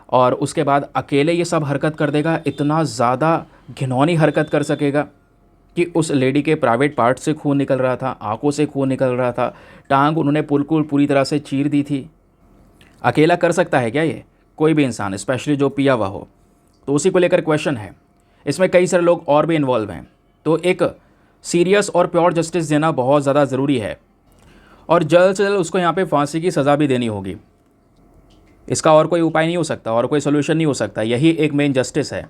और उसके बाद अकेले ये सब हरकत कर देगा, इतना ज़्यादा घिनौनी हरकत कर सकेगा कि उस लेडी के प्राइवेट पार्ट से खून निकल रहा था, आंखों से खून निकल रहा था, टांग उन्होंने बिल्कुल पूरी तरह से चीर दी थी। अकेला कर सकता है क्या ये कोई भी इंसान, स्पेशली जो पिया हुआ हो? तो उसी को लेकर क्वेश्चन है। इसमें कई सारे लोग और भी इन्वॉल्व हैं, तो एक सीरियस और प्योर जस्टिस देना बहुत ज़्यादा ज़रूरी है, और जल्द से जल्द उसको यहाँ पे फांसी की सज़ा भी देनी होगी। इसका और कोई उपाय नहीं हो सकता, और कोई सोल्यूशन नहीं हो सकता, यही एक मेन जस्टिस है।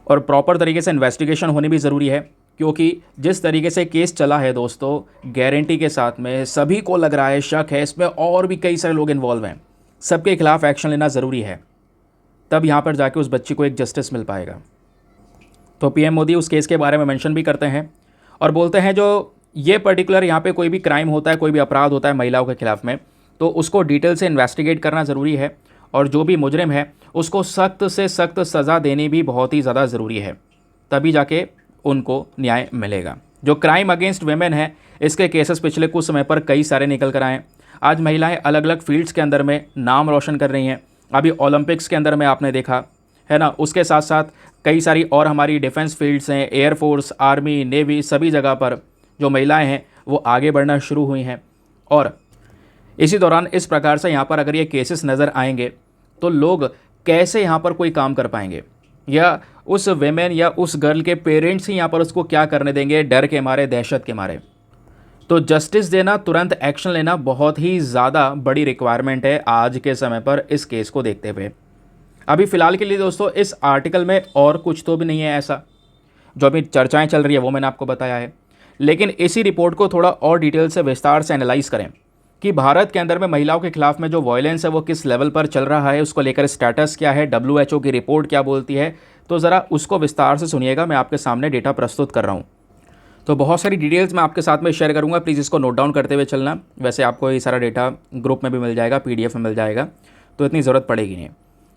और प्रॉपर तरीके से इन्वेस्टिगेशन होनी भी ज़रूरी है, क्योंकि जिस तरीके से केस चला है दोस्तों, गारंटी के साथ में सभी को लग रहा है, शक है इसमें, और भी कई सारे लोग इन्वॉल्व हैं, सबके खिलाफ एक्शन लेना ज़रूरी है, तब यहाँ पर जाके उस बच्ची को एक जस्टिस मिल पाएगा। तो पीएम मोदी उस केस के बारे में मेंशन भी करते हैं और बोलते हैं जो ये पर्टिकुलर यहाँ पे कोई भी क्राइम होता है, कोई भी अपराध होता है महिलाओं के खिलाफ में, तो उसको डिटेल से इन्वेस्टिगेट करना ज़रूरी है और जो भी मुजरिम है उसको सख्त से सख्त सज़ा देनी भी बहुत ही ज़्यादा ज़रूरी है, तभी जाके उनको न्याय मिलेगा। जो क्राइम अगेंस्ट वेमेन है, इसके केसेस पिछले कुछ समय पर कई सारे निकल कर आए। आज महिलाएं अलग अलग फील्ड्स के अंदर में नाम रोशन कर रही हैं। अभी ओलंपिक्स के अंदर में आपने देखा है ना, उसके साथ साथ कई सारी और हमारी डिफेंस फील्ड्स हैं, एयरफोर्स, आर्मी, नेवी, सभी जगह पर जो महिलाएं हैं वो आगे बढ़ना शुरू हुई हैं। और इसी दौरान इस प्रकार से यहाँ पर अगर ये केसेस नज़र आएंगे तो लोग कैसे यहाँ पर कोई काम कर पाएंगे, या उस वेमेन या उस गर्ल के पेरेंट्स ही यहाँ पर उसको क्या करने देंगे, डर के मारे, दहशत के मारे। तो जस्टिस देना, तुरंत एक्शन लेना बहुत ही ज़्यादा बड़ी रिक्वायरमेंट है आज के समय पर इस केस को देखते हुए। अभी फ़िलहाल के लिए दोस्तों इस आर्टिकल में और कुछ तो भी नहीं है ऐसा, जो अभी चर्चाएं चल रही है वो मैंने आपको बताया है, लेकिन इसी रिपोर्ट को थोड़ा और डिटेल से विस्तार से एनालाइज करें कि भारत के अंदर में महिलाओं के खिलाफ में जो वायलेंस है वो किस लेवल पर चल रहा है, उसको लेकर स्टेटस क्या है, WHO की रिपोर्ट क्या बोलती है, तो ज़रा उसको विस्तार से सुनिएगा। मैं आपके सामने डेटा प्रस्तुत कर रहा हूँ, तो बहुत सारी डिटेल्स मैं आपके साथ में शेयर करूँगा, प्लीज़ इसको नोट डाउन करते हुए चलना। वैसे आपको ये सारा डेटा ग्रुप में भी मिल जाएगा, PDF में मिल जाएगा, तो इतनी ज़रूरत पड़ेगी नहीं।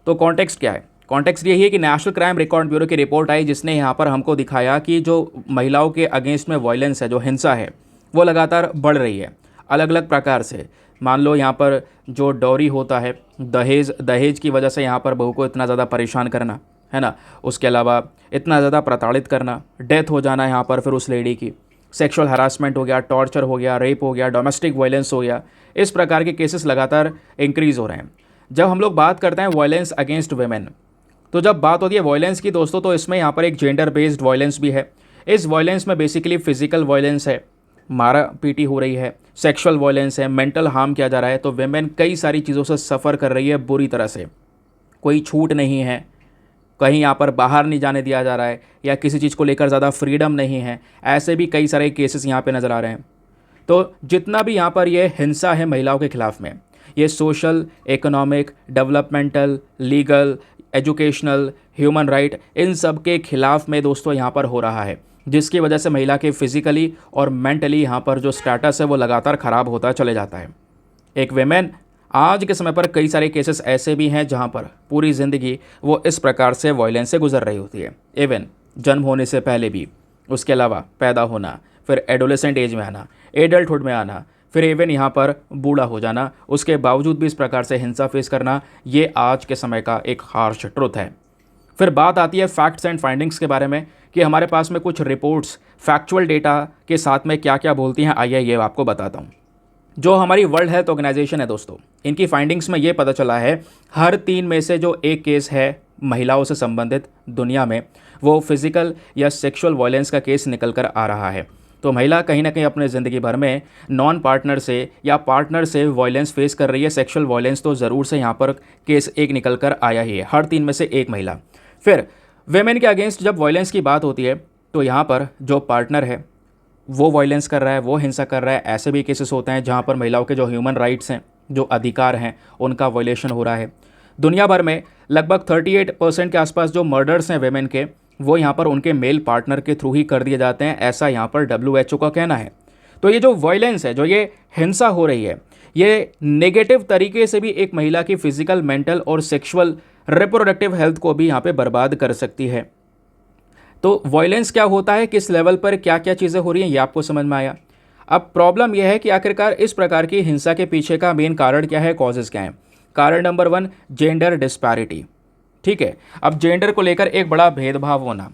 तो कॉन्टेक्स्ट क्या है? कॉन्टेक्स्ट यही है कि नेशनल क्राइम रिकॉर्ड ब्यूरो की रिपोर्ट आई, जिसने यहाँ पर हमको दिखाया कि जो महिलाओं के अगेंस्ट में वायलेंस है, जो हिंसा है, वो लगातार बढ़ रही है अलग अलग प्रकार से। मान लो यहाँ पर जो डॉरी होता है, दहेज की वजह से यहाँ पर बहू को इतना ज़्यादा परेशान करना, है ना, उसके अलावा इतना ज़्यादा प्रताड़ित करना, डेथ हो जाना यहाँ पर फिर उस लेडी की, सेक्सुअल हरासमेंट हो गया, टॉर्चर हो गया, रेप हो गया, डोमेस्टिक वायलेंस हो गया, इस प्रकार के केसेस लगातार इंक्रीज़ हो रहे हैं। जब हम लोग बात करते हैं वायलेंस अगेंस्ट वेमेन, तो जब बात होती है वायलेंस की दोस्तों, तो इसमें यहाँ पर एक जेंडर बेस्ड वायलेंस भी है। इस वायलेंस में बेसिकली फिजिकल वायलेंस है, मारा पीटी हो रही है, सेक्सुअल वायलेंस है, मेंटल हार्म किया जा रहा है। तो वेमेन कई सारी चीज़ों से सफ़र कर रही है बुरी तरह से, कोई छूट नहीं है, कहीं यहाँ पर बाहर नहीं जाने दिया जा रहा है, या किसी चीज़ को लेकर ज़्यादा फ्रीडम नहीं है। ऐसे भी कई सारे केसेस यहाँ पे नज़र आ रहे हैं। तो जितना भी यहाँ पर ये हिंसा है महिलाओं के खिलाफ में, ये social, economic, developmental, legal, educational, human right, इन सब के खिलाफ में दोस्तों यहाँ पर हो रहा है, जिसकी वजह से महिला के फिजिकली और मेंटली यहाँ पर जो स्टेटस है वो लगातार ख़राब होता चले जाता है। एक वेमेन आज के समय पर कई सारे केसेस ऐसे भी हैं जहाँ पर पूरी ज़िंदगी वो इस प्रकार से वायलेंस से गुजर रही होती है, इवन जन्म होने से पहले भी, उसके अलावा पैदा होना, फिर एडोलेसेंट एज में आना, एडल्टहुड में आना, फिर इवन यहाँ पर बूढ़ा हो जाना, उसके बावजूद भी इस प्रकार से हिंसा फेस करना, ये आज के समय का एक हार्श ट्रुथ है। फिर बात आती है फैक्ट्स एंड फाइंडिंग्स के बारे में कि हमारे पास में कुछ रिपोर्ट्स फैक्चुअल डेटा के साथ में क्या क्या बोलती हैं, आइए ये आपको बताता हूँ। जो हमारी वर्ल्ड हेल्थ ऑर्गेनाइजेशन है दोस्तों, इनकी फाइंडिंग्स में ये पता चला है हर 3 में से जो एक केस है महिलाओं से संबंधित दुनिया में, वो फिजिकल या सेक्सुअल वायलेंस का केस निकल कर आ रहा है। तो महिला कहीं ना कहीं अपने ज़िंदगी भर में नॉन पार्टनर से या पार्टनर से वायलेंस फेस कर रही है। सेक्सुअल वायलेंस तो ज़रूर से यहाँ पर केस एक निकल कर आया ही है, हर 3 में से एक महिला। फिर वेमेन के अगेंस्ट जब वायलेंस की बात होती है, तो यहाँ पर जो पार्टनर है वो वायलेंस कर रहा है, वो हिंसा कर रहा है। ऐसे भी केसेस होते हैं जहाँ पर महिलाओं के जो ह्यूमन राइट्स हैं, जो अधिकार हैं, उनका वायलेशन हो रहा है। दुनिया भर में लगभग 38% के आसपास जो मर्डर्स हैं वेमेन के, वो यहाँ पर उनके मेल पार्टनर के थ्रू ही कर दिए जाते हैं, ऐसा यहाँ पर WHO का कहना है। तो ये जो वायलेंस है, जो ये हिंसा हो रही है, ये नेगेटिव तरीके से भी एक महिला की फिजिकल, मेंटल और सेक्सुअल रिप्रोडक्टिव हेल्थ को भी यहाँ पे बर्बाद कर सकती है। तो वायलेंस क्या होता है, किस लेवल पर क्या क्या चीज़ें हो रही हैं, ये आपको समझ में आया। अब प्रॉब्लम यह है कि आखिरकार इस प्रकार की हिंसा के पीछे का मेन कारण क्या है, कॉजेज़ क्या हैं। कारण नंबर 1, जेंडर डिस्पैरिटी। ठीक है, अब जेंडर को लेकर एक बड़ा भेदभाव होना।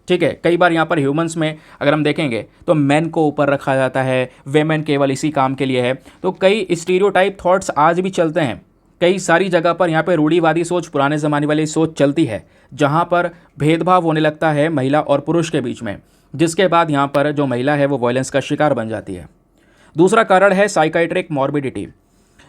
ठीक है, कई बार यहाँ पर ह्यूमंस में अगर हम देखेंगे तो मैन को ऊपर रखा जाता है, वेमेन केवल इसी काम के लिए है। तो कई स्टीरियोटाइप थॉट्स आज भी चलते हैं, कई सारी जगह पर यहाँ पे रूढ़िवादी सोच, पुराने ज़माने वाली सोच चलती है, जहाँ पर भेदभाव होने लगता है महिला और पुरुष के बीच में, जिसके बाद यहाँ पर जो महिला है वो वायलेंस का शिकार बन जाती है। दूसरा कारण है साइकाइट्रिक मॉर्बिडिटी।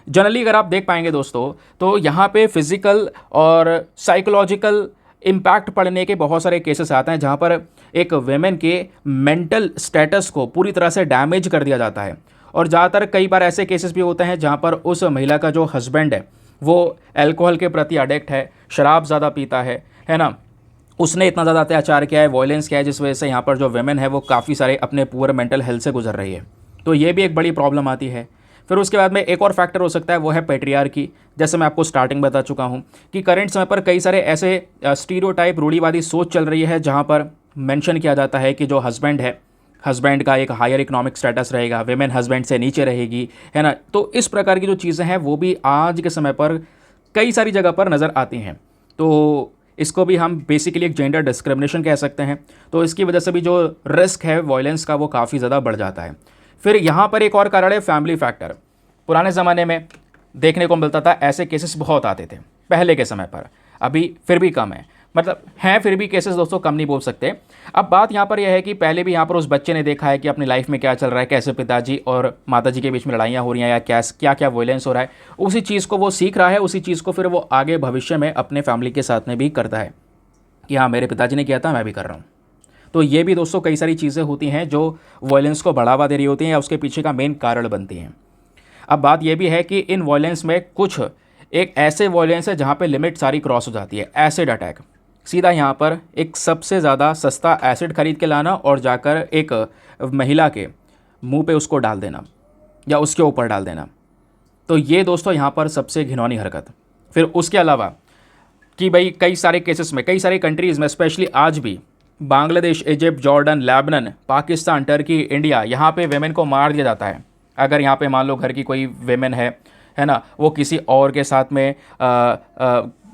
जनरली अगर आप देख पाएंगे दोस्तों, तो यहाँ पे फिजिकल और साइकोलॉजिकल इम्पैक्ट पड़ने के बहुत सारे केसेस आते हैं जहाँ पर एक वेमेन के मेंटल स्टेटस को पूरी तरह से डैमेज कर दिया जाता है। और ज़्यादातर कई बार ऐसे केसेस भी होते हैं जहाँ पर उस महिला का जो हस्बैंड है वो अल्कोहल के प्रति अडिक्ट है, शराब ज़्यादा पीता है ना, उसने इतना ज़्यादा अत्याचार किया है, वायलेंस किया है, जिस वजह से यहाँ पर जो वेमेन है वो काफ़ी सारे अपने पुअर मेंटल हेल्थ से गुजर रही है। तो ये भी एक बड़ी प्रॉब्लम आती है। फिर उसके बाद में एक और फैक्टर हो सकता है, वो है पेट्रियार्की। जैसे मैं आपको स्टार्टिंग बता चुका हूँ कि करंट समय पर कई सारे ऐसे स्टीरियोटाइप रूढ़िवादी सोच चल रही है जहाँ पर मेंशन किया जाता है कि जो हस्बैंड है, हस्बैंड का एक हायर इकोनॉमिक स्टेटस रहेगा, वेमेन हस्बैंड से नीचे रहेगी, है ना। तो इस प्रकार की जो चीज़ें हैं वो भी आज के समय पर कई सारी जगह पर नज़र आती हैं। तो इसको भी हम बेसिकली एक जेंडर डिस्क्रिमिनेशन कह सकते हैं। तो इसकी वजह से भी जो रिस्क है वायलेंस का वो काफ़ी ज़्यादा बढ़ जाता है। फिर यहाँ पर एक और कारण है फैमिली फैक्टर। पुराने ज़माने में देखने को मिलता था, ऐसे केसेस बहुत आते थे पहले के समय पर, अभी फिर भी कम है, मतलब हैं फिर भी केसेस दोस्तों, कम नहीं बोल सकते। अब बात यहाँ पर यह है कि पहले भी यहाँ पर उस बच्चे ने देखा है कि अपनी लाइफ में क्या चल रहा है, कैसे पिताजी और माताजी के बीच में लड़ाइयाँ हो रही हैं या क्या क्या वायलेंस हो रहा है, उसी चीज़ को वो सीख रहा है, उसी चीज़ को फिर वो आगे भविष्य में अपने फैमिली के साथ में भी करता है कि हाँ मेरे पिताजी ने किया था, मैं भी कर रहा हूँ। तो ये भी दोस्तों कई सारी चीज़ें होती हैं जो वायलेंस को बढ़ावा दे रही होती हैं या उसके पीछे का मेन कारण बनती हैं। अब बात यह भी है कि इन वायलेंस में कुछ एक ऐसे वायलेंस है जहाँ पे लिमिट सारी क्रॉस हो जाती है। एसिड अटैक, सीधा यहाँ पर एक सबसे ज़्यादा सस्ता एसिड खरीद के लाना और जाकर एक महिला के मुंह पे उसको डाल देना या उसके ऊपर डाल देना, तो ये दोस्तों यहाँ पर सबसे घिनौनी हरकत। फिर उसके अलावा कि भाई कई सारे केसेस में, कई सारे कंट्रीज़ में, स्पेशली आज भी Bangladesh, Egypt, Jordan, Lebanon, Pakistan, Turkey, India, यहाँ पे वेमेन को मार दिया जाता है। अगर यहाँ पे मान लो घर की कोई वेमेन है ना, वो किसी और के साथ में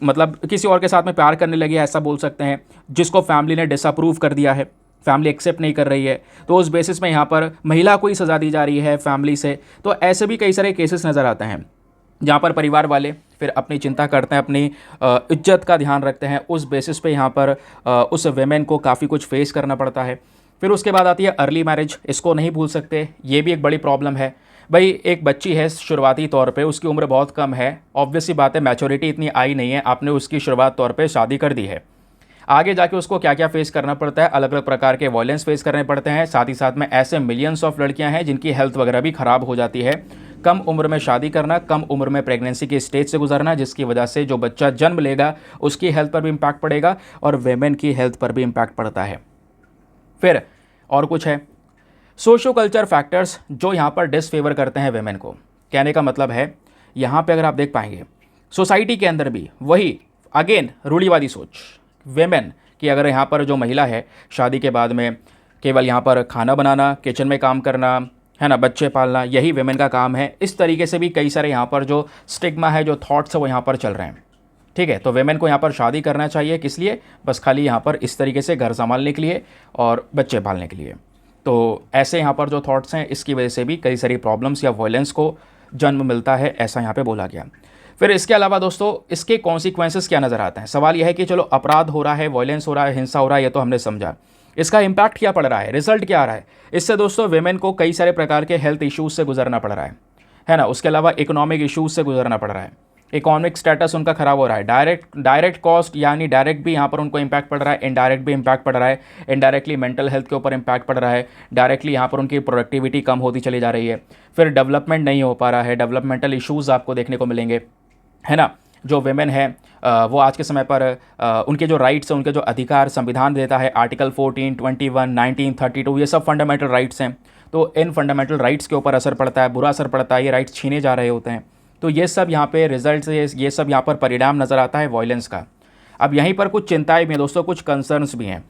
मतलब किसी और के साथ में प्यार करने लगी है, ऐसा बोल सकते हैं, जिसको फैमिली ने डिसअप्रूव कर दिया है, फैमिली एक्सेप्ट नहीं कर रही है, तो उस बेसिस में यहाँ पर महिला को ही सज़ा दी जा रही है फैमिली से। तो ऐसे भी कई सारे केसेस नज़र आते हैं जहाँ पर परिवार वाले फिर अपनी चिंता करते हैं, अपनी इज्जत का ध्यान रखते हैं, उस बेसिस पे यहाँ पर उस वेमेन को काफ़ी कुछ फेस करना पड़ता है। फिर उसके बाद आती है अर्ली मैरिज, इसको नहीं भूल सकते, ये भी एक बड़ी प्रॉब्लम है। भाई एक बच्ची है शुरुआती तौर पे, उसकी उम्र बहुत कम है, ऑब्वियस सी बात है मैच्योरिटी इतनी आई नहीं है, आपने उसकी शुरुआत तौर पे शादी कर दी है, आगे जाके उसको क्या क्या फेस करना पड़ता है, अलग अलग प्रकार के वायलेंस फेस करने पड़ते हैं। साथ ही साथ में ऐसे मिलियंस ऑफ लड़कियां हैं जिनकी हेल्थ वगैरह भी ख़राब हो जाती है। कम उम्र में शादी करना, कम उम्र में प्रेगनेंसी के स्टेज से गुजरना, जिसकी वजह से जो बच्चा जन्म लेगा उसकी हेल्थ पर भी इम्पैक्ट पड़ेगा और वेमेन की हेल्थ पर भी इम्पैक्ट पड़ता है। फिर और कुछ है सोशो कल्चर फैक्टर्स जो यहाँ पर डिसफेवर करते हैं वेमेन को। कहने का मतलब है यहाँ पे अगर आप देख पाएंगे सोसाइटी के अंदर भी वही अगेन रूढ़िवादी सोच, वेमेन कि अगर यहाँ पर जो महिला है शादी के बाद में केवल यहाँ पर खाना बनाना, किचन में काम करना, है ना, बच्चे पालना, यही वेमेन का काम है। इस तरीके से भी कई सारे यहाँ पर जो स्टिग्मा है, जो थॉट्स है वो यहाँ पर चल रहे हैं। ठीक है, तो वेमेन को यहाँ पर शादी करना चाहिए किस लिए, बस खाली यहाँ पर इस तरीके से घर संभालने के लिए और बच्चे पालने के लिए। तो ऐसे यहाँ पर जो थॉट्स हैं इसकी वजह से भी कई सारी प्रॉब्लम्स या वायलेंस को जन्म मिलता है, ऐसा यहाँ पे बोला गया। फिर इसके अलावा दोस्तों इसके कॉन्सिक्वेंसेस क्या नज़र आते हैं। सवाल यह है कि चलो अपराध हो रहा है, वायलेंस हो रहा है, हिंसा हो रहा है, ये तो हमने समझा, इसका इम्पैक्ट क्या पड़ रहा है, रिजल्ट क्या आ रहा है। इससे दोस्तों वेमेन को कई सारे प्रकार के हेल्थ इश्यूज़ से गुजरना पड़ रहा है ना। उसके अलावा इकोनॉमिक इश्यूज़ से गुजरना पड़ रहा है, इकोनॉमिक स्टेटस उनका खराब हो रहा है। डायरेक्ट कॉस्ट यानी डायरेक्ट भी यहाँ पर उनको इम्पैक्ट पड़ रहा है, इनडायरेक्ट भी इम्पैक्ट पड़ रहा है। इनडायरेक्टली मेंटल हेल्थ के ऊपर इम्पैक्ट पड़ रहा है, डायरेक्टली यहाँ पर उनकी प्रोडक्टिविटी कम होती चली जा रही है। फिर डेवलपमेंट नहीं हो पा रहा है, डेवलपमेंटल इश्यूज़ आपको देखने को मिलेंगे, है ना। जो वेमेन है वो आज के समय पर उनके जो राइट्स हैं, उनके जो अधिकार संविधान देता है, आर्टिकल 14, 21, 19, 32, ये सब फंडामेंटल राइट्स हैं। तो इन फंडामेंटल राइट्स के ऊपर असर पड़ता है, बुरा असर पड़ता है, ये राइट्स छीने जा रहे होते हैं। तो ये सब यहाँ पे रिजल्ट, ये सब यहाँ पर परिणाम नज़र आता है वायलेंस का। अब यहीं पर कुछ चिंताएं भी हैं दोस्तों, कुछ कंसर्न्स भी हैं।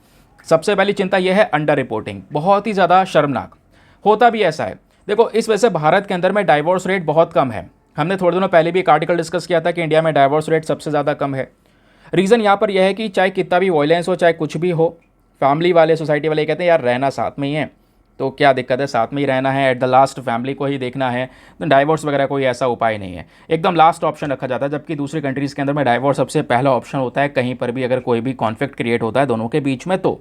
सबसे पहली चिंता यह है अंडर रिपोर्टिंग, बहुत ही ज़्यादा शर्मनाक होता भी ऐसा है। देखो इस वजह से भारत के अंदर में डाइवोर्स रेट बहुत कम है। हमने थोड़े दिनों पहले भी एक आर्टिकल डिस्कस किया था कि इंडिया में डाइवोर्स रेट सबसे ज़्यादा कम है। रीज़न यहाँ पर यह है कि चाहे कितना भी वायलेंस हो, चाहे कुछ भी हो, फैमिली वाले, सोसाइटी वाले कहते हैं यार रहना साथ में ही है, तो क्या दिक्कत है, साथ में ही रहना है, एट द लास्ट फैमिली को ही देखना है, तो डाइवोर्स वगैरह कोई ऐसा उपाय नहीं है, एकदम लास्ट ऑप्शन रखा जाता है। जबकि दूसरी कंट्रीज़ के अंदर में डाइवोर्स सबसे पहला ऑप्शन होता है, कहीं पर भी अगर कोई भी कॉन्फ्लिक्ट क्रिएट होता है दोनों के बीच में तो।